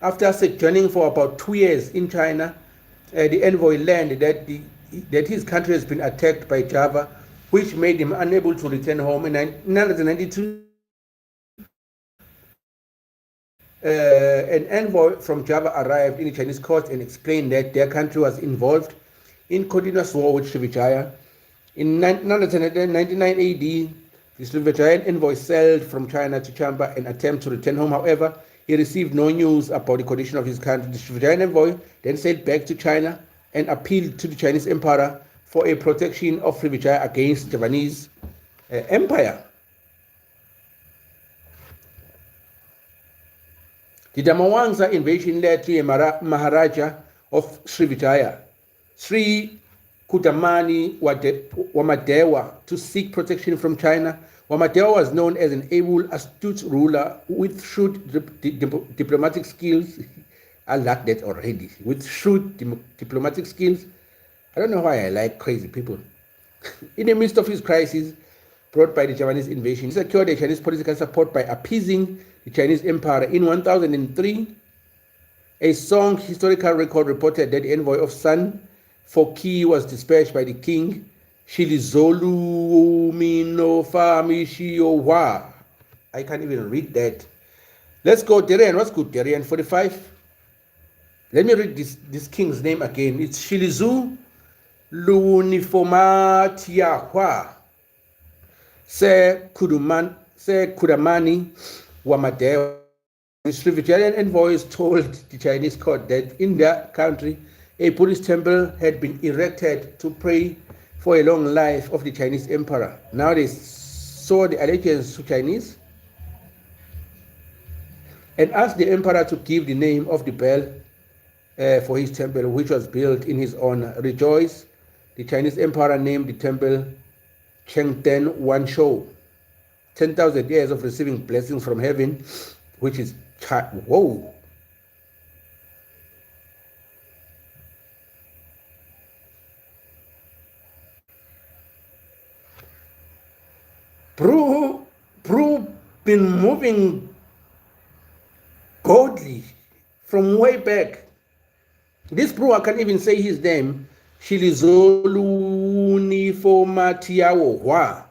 After sojourning for about 2 years in China, the envoy learned that his country has been attacked by Java, which made him unable to return home. In 992, an envoy from Java arrived in the Chinese court and explained that their country was involved in continuous war with Srivijaya. In 999 AD, the Srivijayan envoy sailed from China to Chamba and attempted to return home. However, he received no news about the condition of his country. The Srivijayan envoy then sailed back to China and appealed to the Chinese emperor for a protection of Srivijaya against Javanese empire. The Damawangsa invasion led to a Maharaja of Srivijaya, Sri Kudamani Wamadewa, to seek protection from China. Wamadewa was known as an able, astute ruler with shrewd diplomatic skills. I like that already. With shrewd diplomatic skills. I don't know why I like crazy people. In the midst of his crisis brought by the Javanese invasion, he secured the Chinese political support by appeasing the Chinese emperor. In 1003, a Song historical record reported that the envoy of Sun Foki was dispatched by the king Shilizolu Minofamishiowa. I can't even read that. Let's go, Derian. What's good, Derian? 45. Let me read this king's name again. It's Shilizu Lunifomatiahwa Se Kudamani Wamadewa. The Srivijayan envoys told the Chinese court that in their country a Buddhist temple had been erected to pray for a long life of the Chinese emperor. Now they saw the allegiance to Chinese and asked the emperor to give the name of the bell for his temple, which was built in his honor. Rejoice, the Chinese emperor named the temple Chengten Wanshou, 10,000 years of receiving blessings from heaven, which is whoa. Bro been moving godly from way back. This bro, I can't even say his name. Shilizolu Nifomatiawo.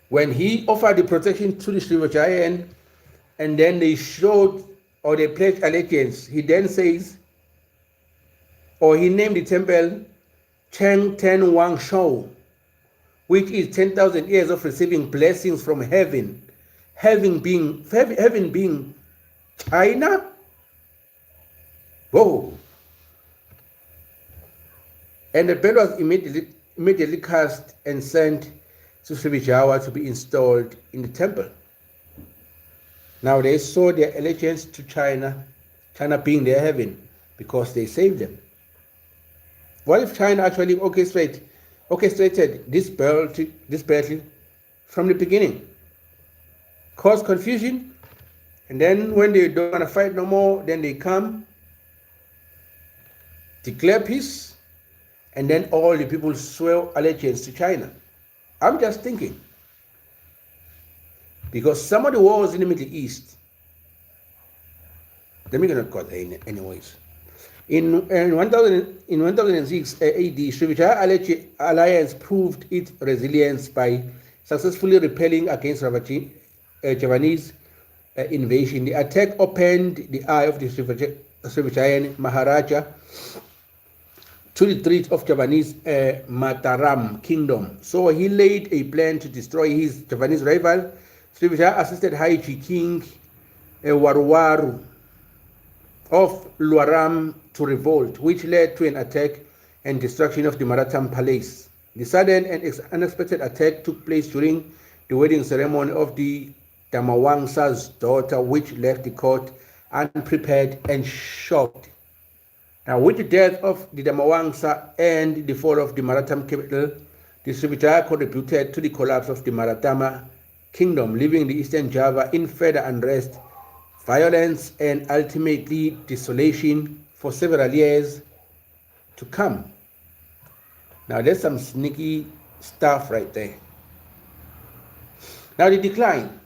When he offered the protection to the Srivijayan, and then they showed or they pledged allegiance, he then says, or he named the temple Cheng Ten Wang Shou, which is 10,000 years of receiving blessings from heaven. Heaven being China. Whoa. And the bell was immediately cast and sent Srivijaya to be installed in the temple. Now they saw their allegiance to China, China being their heaven, because they saved them. What if China actually orchestrated this battle from the beginning? Cause confusion, and then when they don't want to fight no more, then they come, declare peace, and then all the people swear allegiance to China. I'm just thinking, because some of the wars in the Middle East, let me not go there anyways. In 1006 AD, Srivijaya alliance proved its resilience by successfully repelling against Javanese invasion. The attack opened the eye of the Srivijayan Maharaja to the threat of Javanese Mataram kingdom. So he laid a plan to destroy his Javanese rival. Srivijaya assisted Haiji King Warwaru of Luaram to revolt, which led to an attack and destruction of the Maratham palace. The sudden and unexpected attack took place during the wedding ceremony of the Damawangsa's daughter, which left the court unprepared and shocked. Now, with the death of the Damawangsa and the fall of the Maratham capital, the Srivijaya contributed to the collapse of the Marathama kingdom, leaving the Eastern Java in further unrest, violence, and ultimately desolation for several years to come. Now, there's some sneaky stuff right there. Now, the decline,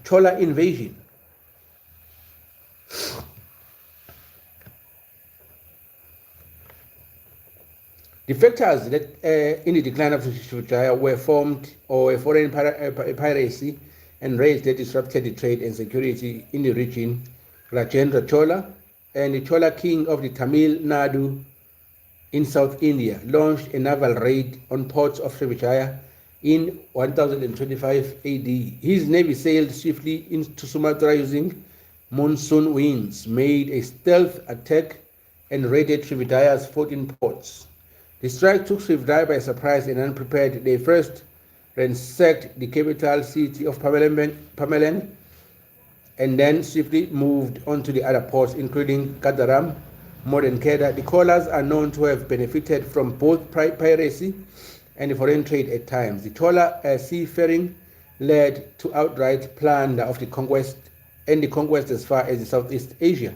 Chola invasion. The factors that in the decline of Srivijaya were formed or foreign piracy and raids that disrupted the trade and security in the region. Rajendra Chola and the Chola king of the Tamil Nadu in South India launched a naval raid on ports of Srivijaya in 1025 AD. His navy sailed swiftly into Sumatra using monsoon winds, made a stealth attack, and raided Srivijaya's 14 ports. The strike took Srivijaya by surprise and unprepared. They first ransacked the capital city of Pamelan and then swiftly moved on to the other ports, including Kadaram, modern Kedah. The callers are known to have benefited from both piracy and foreign trade at times. The Chola seafaring led to outright plunder of the conquest as far as Southeast Asia.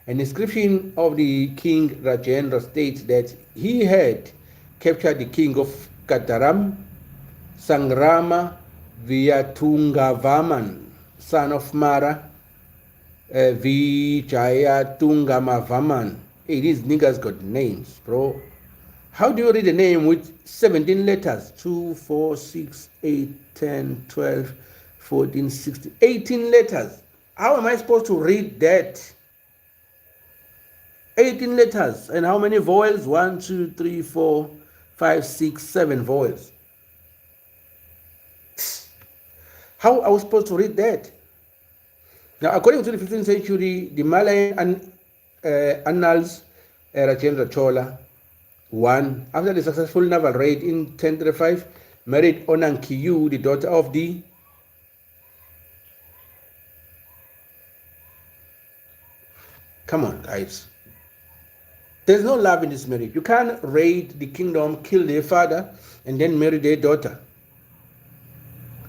An inscription of the king Rajendra states that he had captured the king of Kataram, Sangrama Vijayatungavaman, son of Mara Vijayatungamavarman. Hey, these niggas got names, bro. How do you read a name with 17 letters? 2, 4, 6, 8, 10, 12, 14, 16, 18 letters. How am I supposed to read that? 18 letters. And how many vowels? 1, 2, 3, 4, 5, 6, 7 vowels. How are we supposed to read that? Now, according to the 15th century, the Malayan annals, Rajendra Chola I, after the successful naval raid in 1035, married Onankiyu, the daughter of the Come on, guys. There's no love in this marriage. You can't raid the kingdom, kill their father, and then marry their daughter.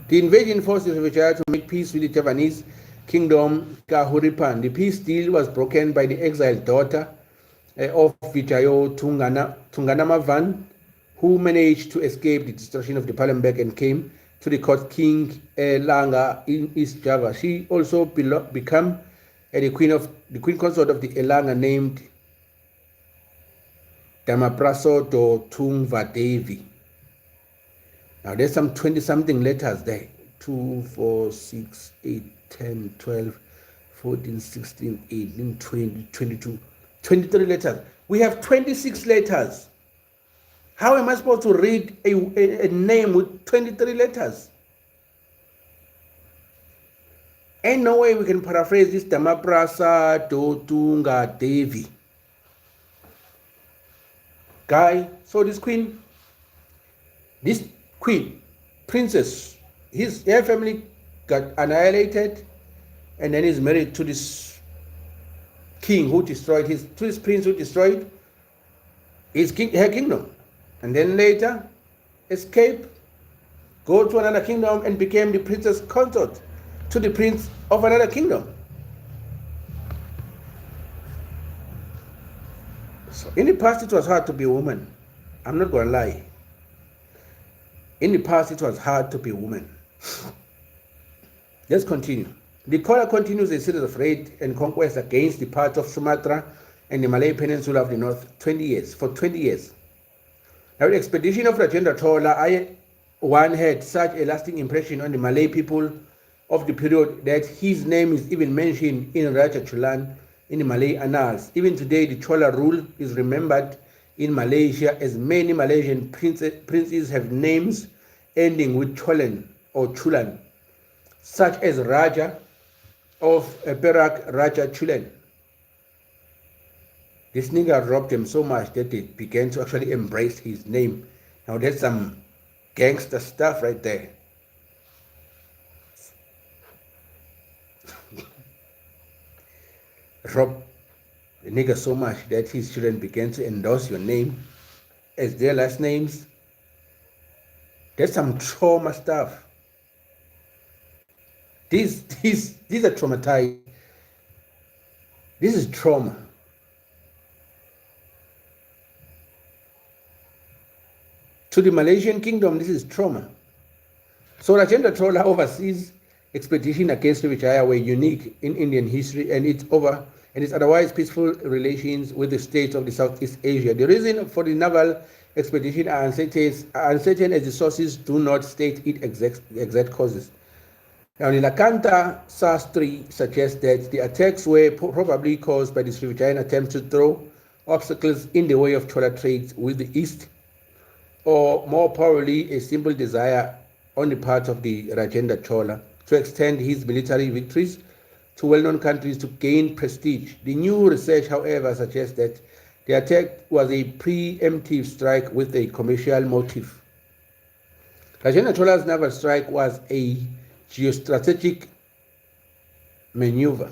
The invasion forced Srivijaya to make peace with the Javanese kingdom Kahuripan. The peace deal was broken by the exiled daughter of Vijayo Tunganamavan, who managed to escape the destruction of the Palembang and came to the court King Elanga in East Java. She also became the queen consort of the Elanga named Damapraso do Tungvadevi. Now there's some 20-something letters there. 2, 4, 6, 8, 10, 12, 14, 16, 18, 20, 22, 23 letters. We have 26 letters. How am I supposed to read a name with 23 letters? Ain't no way we can paraphrase this Damaprasa Dotunga Devi. Guy, so this queen princess. Her family got annihilated, and then he's married to this king who destroyed to this prince who destroyed her kingdom, and then later escape, go to another kingdom, and became the princess consort to the prince of another kingdom. So in the past, it was hard to be a woman. I'm not going to lie. In the past, it was hard to be a woman. Let's continue. The caller continues a series of raids and conquests against the parts of Sumatra and the Malay Peninsula of the North for 20 years. Now, the expedition of Rajendra Chola, one had such a lasting impression on the Malay people of the period that his name is even mentioned in Raja Cholan in the Malay annals. Even today, the Chola rule is remembered in Malaysia, as many Malaysian princes have names ending with Cholan or Chulan, such as Raja of Perak, Raja Chulan. This nigga robbed him so much that they began to actually embrace his name. Now that's some gangster stuff right there. Rob the nigga so much that his children began to endorse your name as their last names. That's some trauma stuff. These are traumatized. This is trauma. To the Malaysian kingdom, this is trauma. So Rajendra Chola overseas expedition against Srivijaya were unique in Indian history, and its otherwise peaceful relations with the states of the Southeast Asia. The reason for the naval expedition are uncertain, as the sources do not state its exact causes. Now, Nilakanta Sastry suggests that the attacks were probably caused by the Srivijayan attempt to throw obstacles in the way of Chola trade with the East, or more probably a simple desire on the part of the Rajendra Chola to extend his military victories to well-known countries to gain prestige. The new research, however, suggests that the attack was a preemptive strike with a commercial motive. Rajendra Chola's naval strike was a geostrategic maneuver.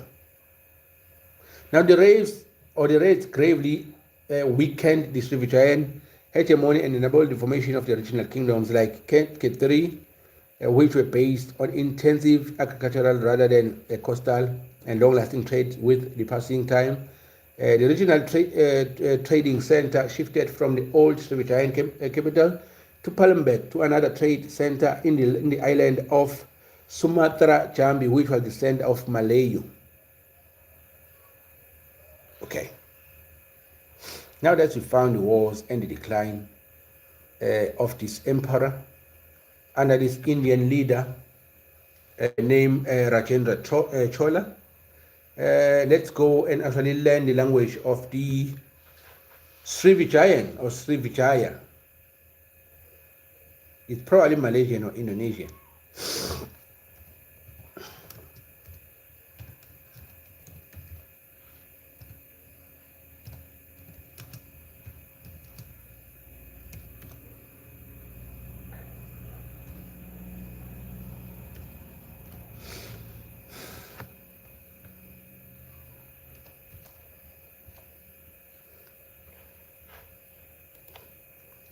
Now, the raids gravely weakened the Srivijayan hegemony and enabled the formation of the regional kingdoms like K3, which were based on intensive agricultural rather than a coastal and long-lasting trade with the passing time. The regional trading center shifted from the old Srivijayan capital to Palembang, to another trade center in the island of Sumatra, Jambi, which was the center of Malayu. Okay. Now that we found the wars and the decline of this emperor under this Indian leader named Rajendra Chola, let's go and actually learn the language of the Srivijayan or Srivijaya. It's probably Malaysian or Indonesian.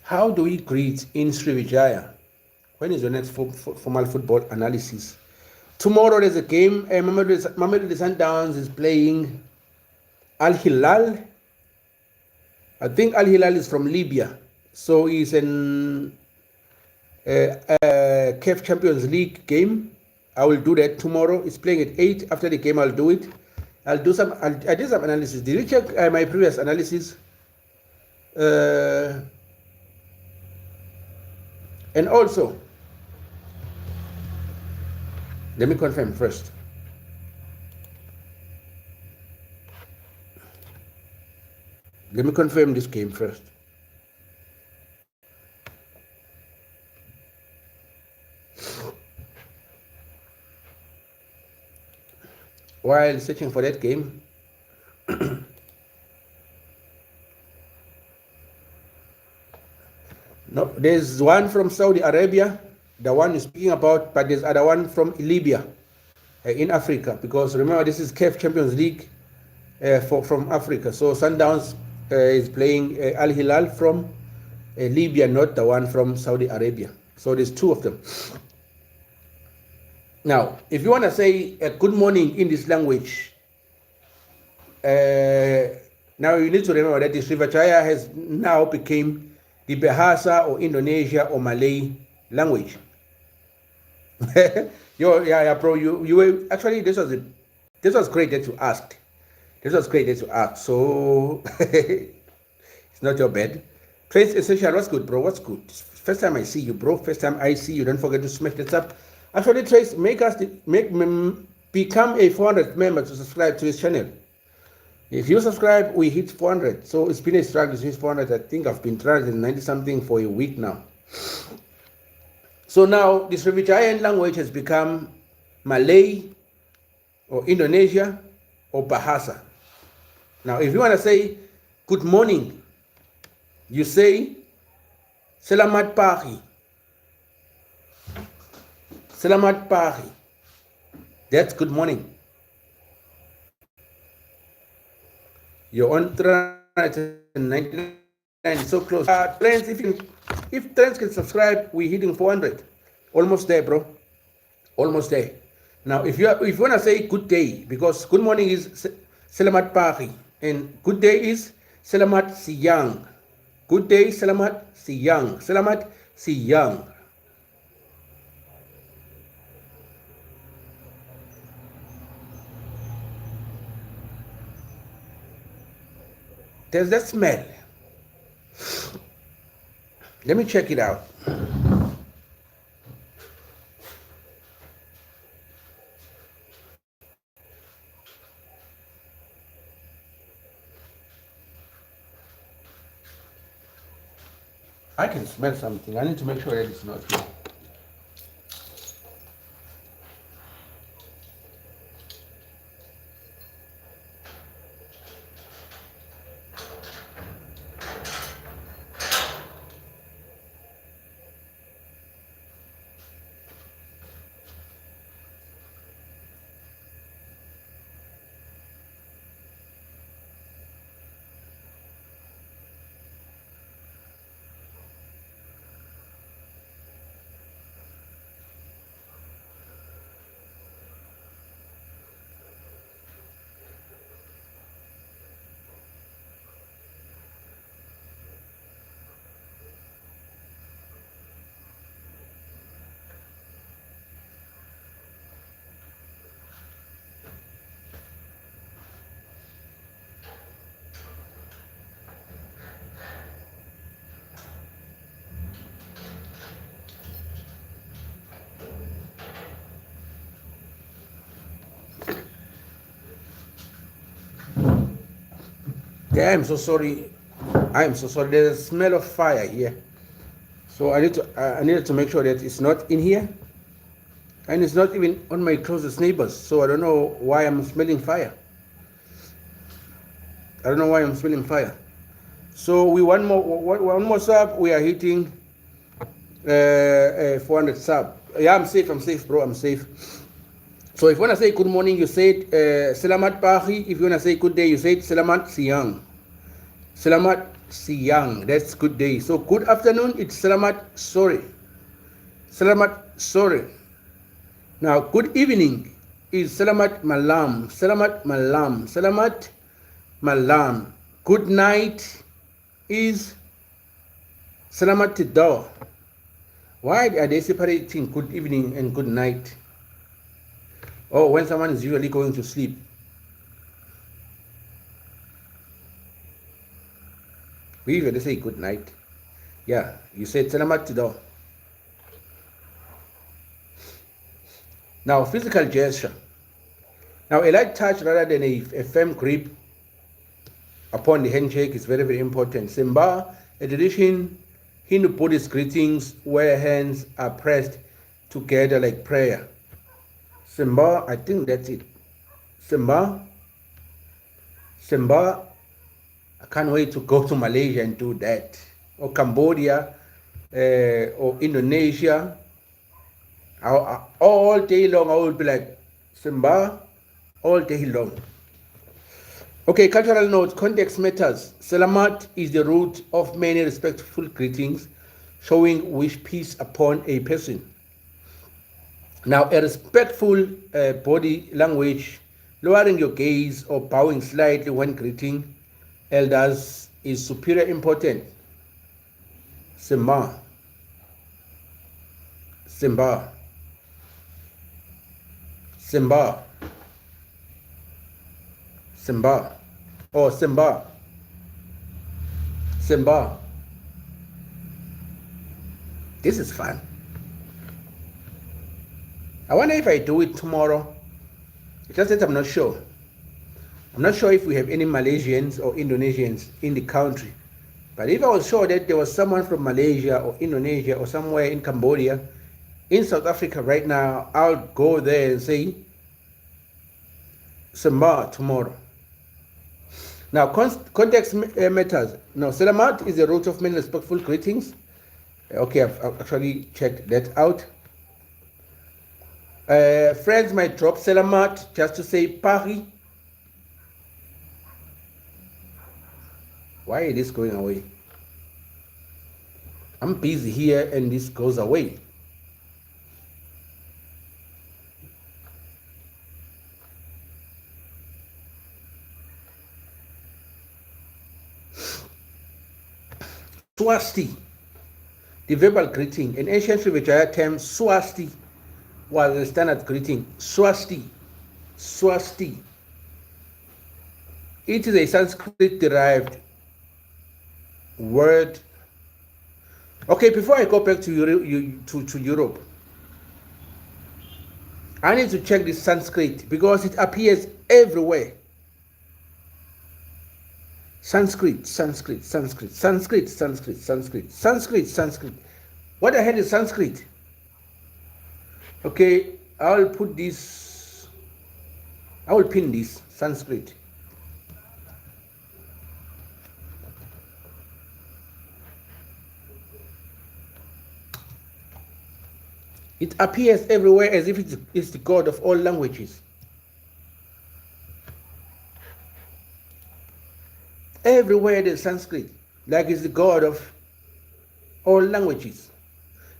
How do we greet in Srivijaya? When is your next formal football analysis? Tomorrow there's a game. Mamelodi Sundowns is playing Al Hilal. I think Al Hilal is from Libya. So it's an CAF Champions League game. I will do that tomorrow. It's playing at 8. After the game, I'll do it. I did some analysis. Did you check my previous analysis? And also, let me confirm first. Let me confirm this game first. While searching for that game, no, there's one from Saudi Arabia. the one you're speaking about, but there's other one from Libya in Africa, because remember this is CAF Champions League from Africa. So Sundowns is playing Al Hilal from Libya, not the one from Saudi Arabia. So there's two of them. Now, if you want to say good morning in this language, now you need to remember that the Srivijaya has now become the Bahasa or Indonesia or Malay language. Yeah, bro. You were actually, this was great that you asked. This was great that you asked. So it's not your bad. Trace Essential, what's good, bro? What's good? First time I see you, bro. First time I see you. Don't forget to smash that up. Actually, Trace, become a 400 member to subscribe to his channel. If you subscribe, we hit 400. So it's been a struggle to hit 400. I think I've been trying to 90 something for a week now. So now the Srivijayan language has become Malay or Indonesia or Bahasa. Now, if you want to say good morning, you say Selamat pagi. Selamat pagi. That's good morning. You're on 99, so close. Friends, if friends can subscribe, we're hitting 400. Almost there, bro. Almost there. Now, if you want to say good day, because good morning is Selamat pagi, and good day is Selamat siang. Good day, Selamat siang. Selamat siang. There's that smell. Let me check it out. I can smell something. I need to make sure that it's not here. Yeah, I'm so sorry. I'm so sorry. There's a smell of fire here. So I needed to make sure that it's not in here. And it's not even on my closest neighbors. So I don't know why I'm smelling fire. I don't know why I'm smelling fire. So we one more sub. We are hitting 400 sub. Yeah, I'm safe, bro. I'm safe. So if you want to say good morning, you say it, Selamat pagi. If you want to say good day, you say it, Selamat siang. Selamat siang. That's good day. So good afternoon, it's Selamat sore. Selamat sore. Now, good evening is Selamat malam. Selamat malam. Selamat malam. Good night is Selamat tidur. Why are they separating good evening and good night? Oh, when someone is usually going to sleep. We usually say good night. Yeah, you said Selamat tidur. Now, physical gesture. Now, a light touch rather than a firm grip upon the handshake is very, very important. Simba, a tradition, Hindu Buddhist greetings where hands are pressed together like prayer. Simba, I think that's it. Simba. Simba. I can't wait to go to Malaysia and do that. Or Cambodia, or Indonesia. All day long, I will be like, Simba, all day long. Okay, cultural note, context matters. Selamat is the root of many respectful greetings, showing wish peace upon a person. Now, a respectful body language, lowering your gaze or bowing slightly when greeting elders is superior important. Simba, Simba, Simba, Simba, or Simba, Simba. This is fun. I wonder if I do it tomorrow. Just that I'm not sure. I'm not sure if we have any Malaysians or Indonesians in the country. But if I was sure that there was someone from Malaysia or Indonesia or somewhere in Cambodia, in South Africa right now, I'll go there and say, Simba tomorrow. Now, context matters. Now, Selamat is the root of many respectful greetings. Okay, I've actually checked that out. Friends might drop Selamat just to say Pari. Why is this going away? I'm busy here and this goes away. Swasti, the verbal greeting. In ancient Srivijaya term, Swasti was the standard greeting. Swasti, Swasti. It is a Sanskrit derived word. Okay, before I go back to Europe, I need to check this Sanskrit because it appears everywhere. Sanskrit, Sanskrit, Sanskrit, Sanskrit, Sanskrit, Sanskrit, Sanskrit, Sanskrit. What the hell is Sanskrit? Okay, I'll put this, I will pin this, Sanskrit. It appears everywhere as if it's the God of all languages. Everywhere there's Sanskrit, like it's the God of all languages.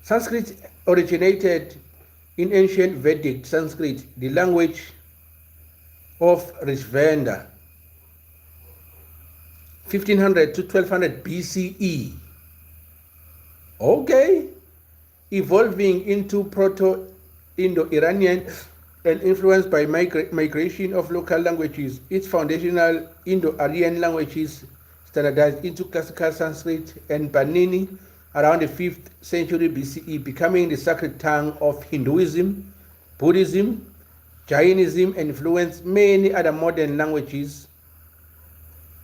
Sanskrit originated in ancient Vedic Sanskrit, the language of Rishvenda, 1500 to 1200 BCE. Okay, evolving into Proto-Indo-Iranian and influenced by migration of local languages. Its foundational Indo-Aryan languages standardized into classical Sanskrit and Panini around the 5th century BCE, becoming the sacred tongue of Hinduism, Buddhism, Jainism, and influenced many other modern languages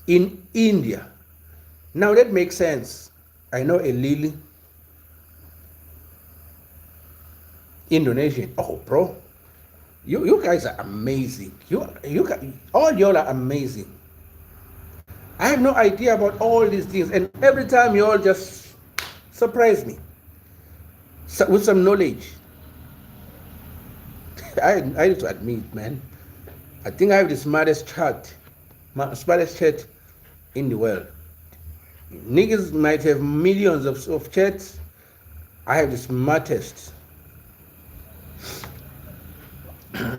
in India. Now that makes sense. I know a little Indonesian. Oh, bro, you guys are amazing. All y'all are amazing. I have no idea about all these things, and every time you all just surprise me with some knowledge. I need to admit, man, I think I have the smartest chat in the world. Niggas might have millions of chats. I have the smartest.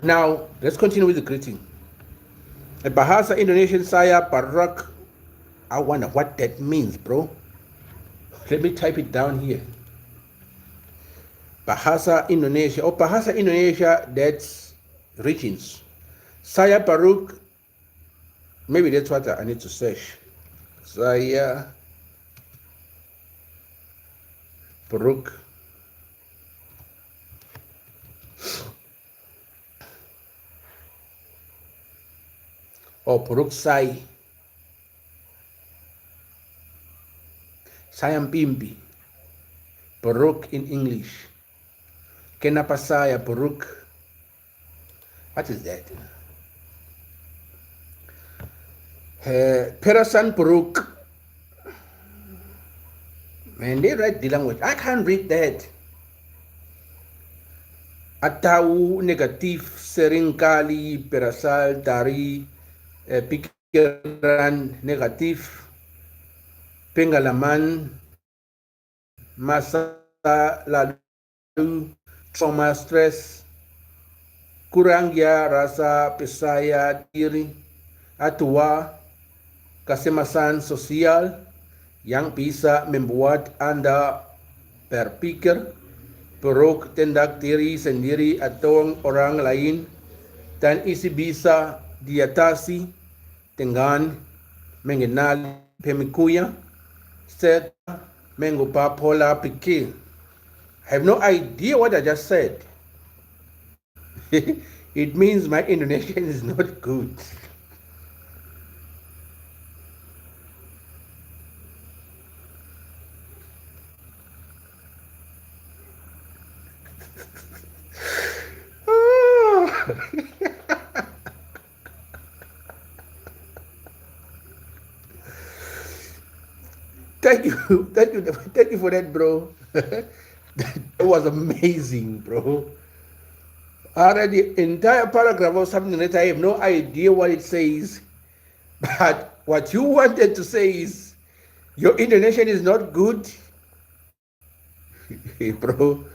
Now, let's continue with the greeting. A Bahasa Indonesian saya Barak. I wonder what that means, bro. Let me type it down here. Bahasa Indonesia. Oh, Bahasa Indonesia, that's regions. Saya Baruch. Maybe that's what I need to search. Saya Baruch. Or Baruch Sai. Sayang Pimpi. Baruch in English. Kenapa saya Baruch? What is that? Perasan Baruch. Man, they write the language. I can't read that. Atau negatif seringkali berasal dari pikiran negatif, pengalaman masa lalu, trauma, stres, kurangnya rasa percaya diri, atau kecemasan sosial yang bisa membuat Anda berpikir buruk tentang diri sendiri atau orang lain, dan isi bisa diatasi dengan mengenali pemicunya serta mengubah pola pikir. I have no idea what I just said. It means my Indonesian is not good. Thank you for that, bro. That was amazing, bro. Already, entire paragraph or something that I have no idea what it says, but what you wanted to say is your Indonesian is not good, bro.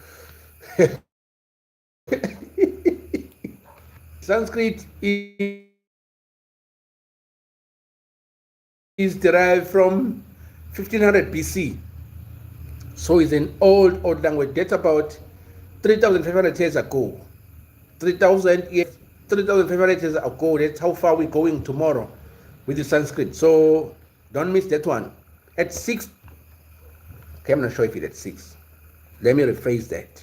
Sanskrit is derived from 1500 BC. So it's an old language. That's about 3,500 years ago. 3,000 years, 3,500 years ago. That's how far we're going tomorrow with the Sanskrit. So don't miss that one. At 6, okay, I'm not sure if it's at 6. Let me rephrase that.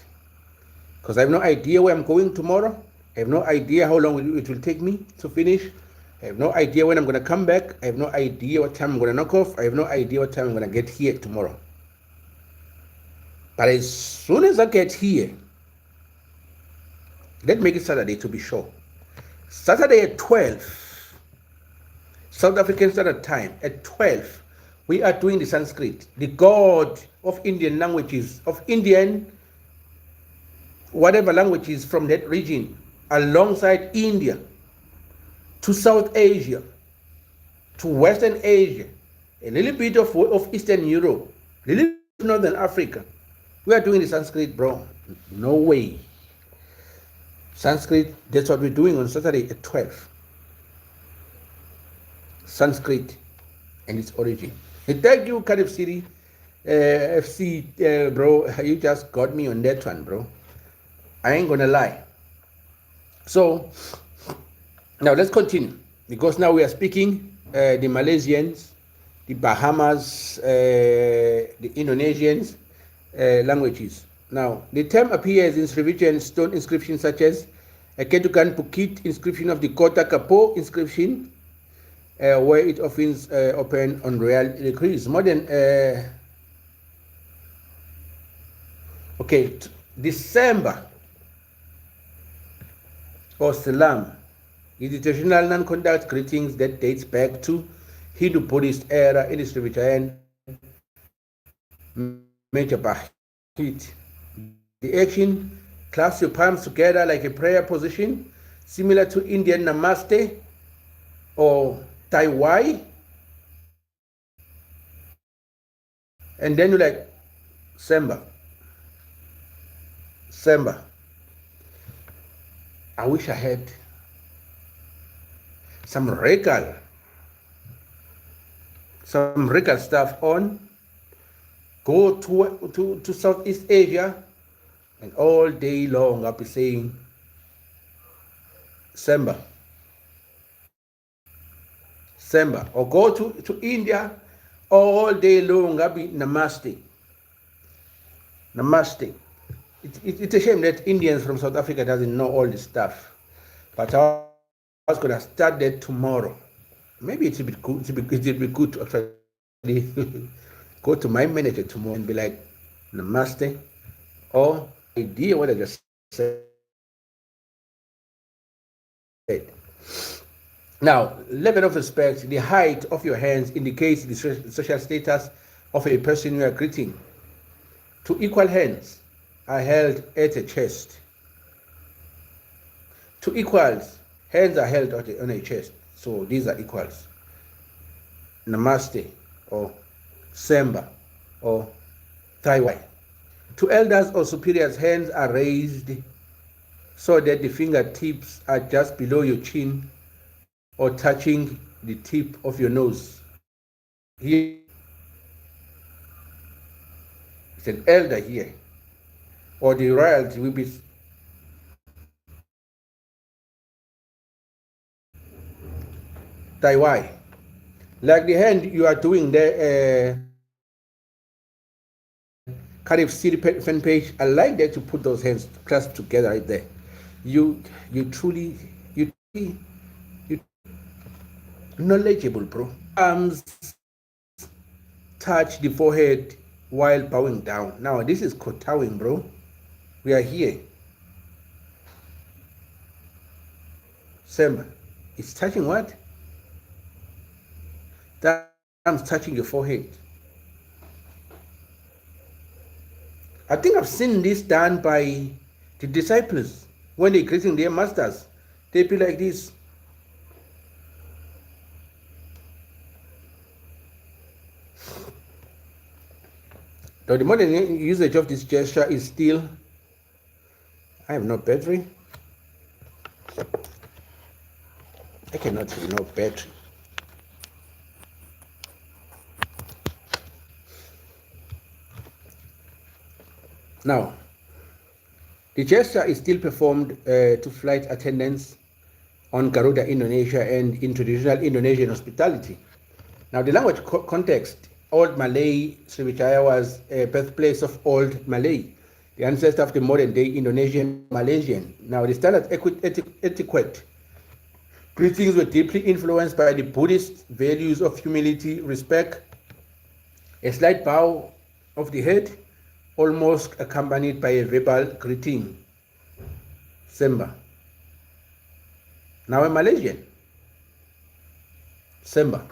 Because I have no idea where I'm going tomorrow. I have no idea how long it will take me to finish. I have no idea when I'm going to come back. I have no idea what time I'm going to knock off. I have no idea what time I'm going to get here tomorrow. But as soon as I get here, let's make it Saturday to be sure. Saturday at 12, South African Standard Time, at 12, we are doing the Sanskrit, the god of Indian languages, of Indian, whatever languages from that region, alongside India, to South Asia, to Western Asia, a little bit of Eastern Europe, a little bit of Northern Africa. We are doing the Sanskrit, bro. No way. Sanskrit, that's what we're doing on Saturday at 12. Sanskrit and its origin. Thank you, Cardiff City FC, bro. You just got me on that one, bro. I ain't gonna lie. So, now let's continue. Because now we are speaking the Malaysians, the Bahamas, the Indonesians languages. Now, the term appears in Srivijaya stone inscriptions such as a Ketukan Bukit inscription of the Kota Kapo inscription, where it often open on royal decrees. Modern, okay, December or Salam is the traditional non-contact greetings that dates back to Hindu-Buddhist era in the Srivijayan Majapahit. The action, clasp your palms together like a prayer position, similar to Indian Namaste or Tai Wai. And then you like, Semba. I wish I had some regal stuff on. Go to Southeast Asia, and all day long I'll be saying Semba. Or go to India, all day long I'll be Namaste. It's a shame that Indians from South Africa doesn't know all this stuff. But I was going to start that tomorrow. Maybe it's a bit good. It'd be good to actually go to my manager tomorrow and be like, Namaste, or idea what I just said. Now, level of respect, the height of your hands indicates the social status of a person you are greeting. 2 equal hands are held at the chest. Two equals. Hands are held on a chest. So these are equals. Namaste or Semba or Taiwai. To elders or superiors, hands are raised so that the fingertips are just below your chin or touching the tip of your nose. Here, it's an elder here, or the royalty will be Taiwai. Like the hand you are doing there, Cardiff City fan page. I like that you put those hands clasped together right there. You truly knowledgeable, bro. Arms touch the forehead while bowing down. Now this is kotawing, bro. We are here. Semba. It's touching what? That arm's touching your forehead. I think I've seen this done by the disciples when they're greeting their masters. They be like this. Now the modern usage of this gesture is still, I have no battery. I cannot have no battery. Now, the gesture is still performed to flight attendants on Garuda Indonesia and in traditional Indonesian hospitality. Now, the language context, Old Malay, Srivijaya was a birthplace of Old Malay, the ancestor of the modern-day Indonesian Malaysian. Now, the standard etiquette greetings were deeply influenced by the Buddhist values of humility, respect, a slight bow of the head, almost accompanied by a verbal greeting. Semba. Now a Malaysian. Semba.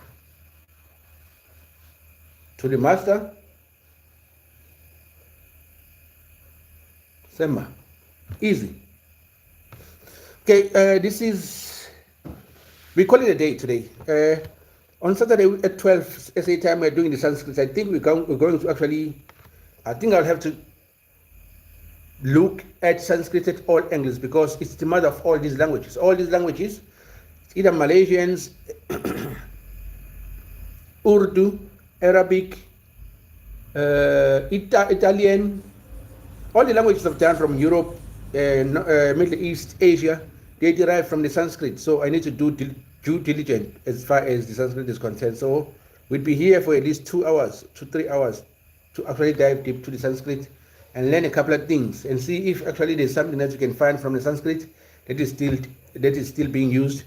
To the master. Semba. Easy. Okay, this is, we call it a day today. On Saturday at 12 SA time, we're doing the Sanskrit. I think we're going to actually, I think I'll have to look at Sanskrit at all angles because it's the mother of all these languages. All these languages, either Malaysians, Urdu, Arabic, Italian, all the languages have done from Europe, Middle East, Asia, they derive from the Sanskrit. So I need to do due diligence as far as the Sanskrit is concerned. So we'd be here for at least 2 hours to 3 hours to actually dive deep to the Sanskrit and learn a couple of things and see if actually there's something that you can find from the Sanskrit that is still being used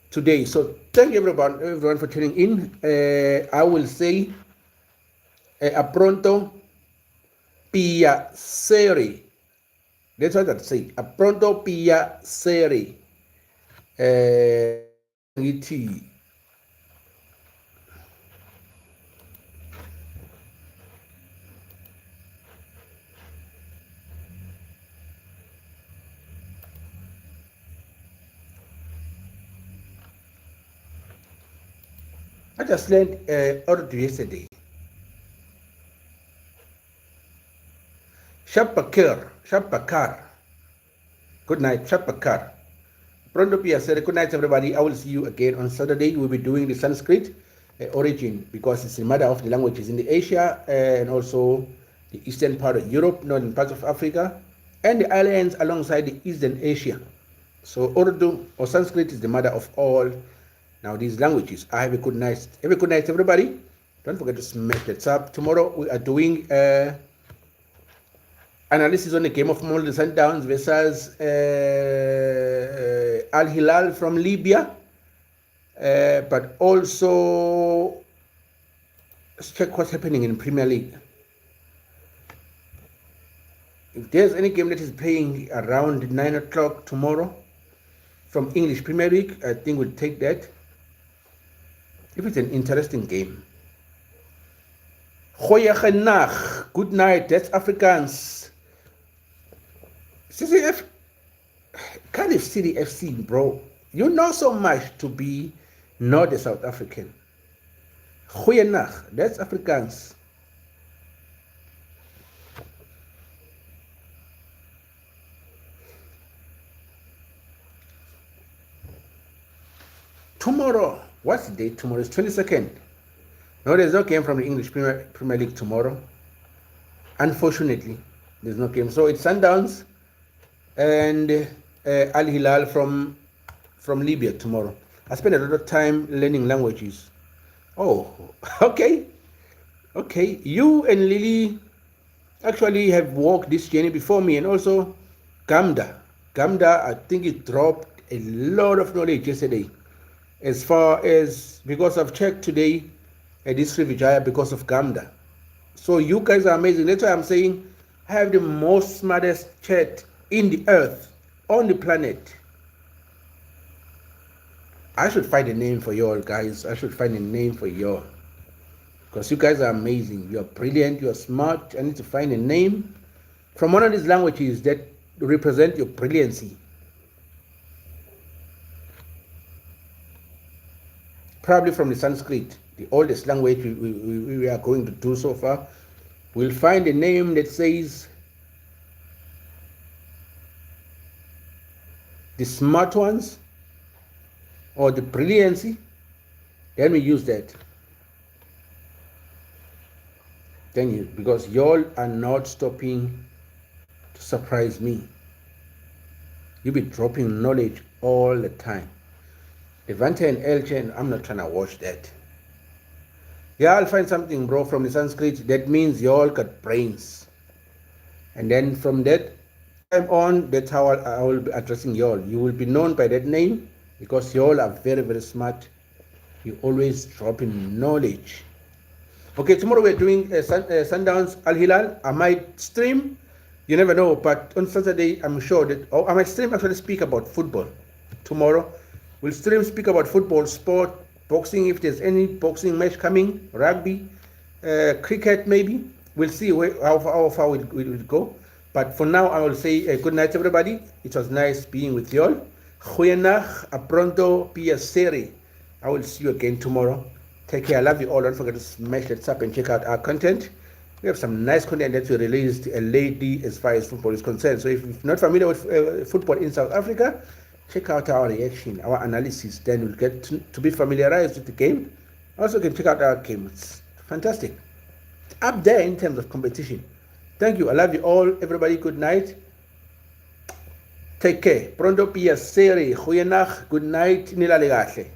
today. So thank you everyone for tuning in. I will say a pronto pia seri. That's what I say. A pronto pia seri. I just learned Urdu yesterday. Shabakar. Good night, Shabakar. Pronto Pia said, good night, everybody. I will see you again on Saturday. We'll be doing the Sanskrit origin because it's the mother of the languages in the Asia and also the eastern part of Europe, northern parts of Africa, and the islands alongside the Eastern Asia. So Urdu or Sanskrit is the mother of all now these languages. I have a good night. Have a good night, everybody. Don't forget to smash that up. Tomorrow we are doing analysis on the game of Mamelodi Sundowns versus Al Hilal from Libya. But also let's check what's happening in Premier League. If there's any game that is playing around 9 o'clock tomorrow from English Premier League, I think we'll take that. If it's an interesting game. Good night, that's Afrikaans. CCF Cardiff City FC, bro. You know so much to be not a South African. Goeienacht, that's Afrikaans. Tomorrow, what's the date tomorrow? It's 22nd. No, there's no game from the English Premier League tomorrow. Unfortunately, there's no game. So it's Sundowns and Al Hilal from Libya tomorrow. I spend a lot of time learning languages. Oh, okay. Okay, you and Lily actually have walked this journey before me, and also Gamda. Gamda, I think it dropped a lot of knowledge yesterday. As far as, because I've checked today at this Srivijaya because of Gamda. So you guys are amazing. That's why I'm saying I have the most smartest chat in the earth, on the planet. I should find a name for y'all, guys. I should find a name for y'all. Because you guys are amazing. You're brilliant. You're smart. I need to find a name from one of these languages that represent your brilliancy. Probably from the Sanskrit, the oldest language we are going to do so far. We'll find a name that says the smart ones or the brilliancy. Then we use that. Then you, because y'all are not stopping to surprise me. You be dropping knowledge all the time. Levante and Elche, I'm not trying to watch that. Yeah, I'll find something, bro, from the Sanskrit. That means y'all got brains. And then from that time on, that's how I will be addressing y'all. You will be known by that name because y'all are very, very smart. You always drop in knowledge. Okay, tomorrow we're doing Sundowns Al Hilal. I might stream, you never know, but on Saturday, I'm sure that, I might stream actually speak about football. Tomorrow, we'll stream speak about football, sport, boxing, if there's any boxing match coming, rugby, cricket maybe. We'll see how far we'll go. But for now, I will say good night, everybody. It was nice being with y'all. Goeienacht, a pronto, piacere. I will see you again tomorrow. Take care. I love you all. Don't forget to smash that up and check out our content. We have some nice content that we released lately as far as football is concerned. So if you're not familiar with football in South Africa, check out our reaction, our analysis. Then you'll get to be familiarized with the game. Also, you can check out our game. It's fantastic. It's up there in terms of competition. Thank you. I love you all. Everybody, good night. Take care. Pronto piacere. Goeienacht. Good night. Nilale kahle.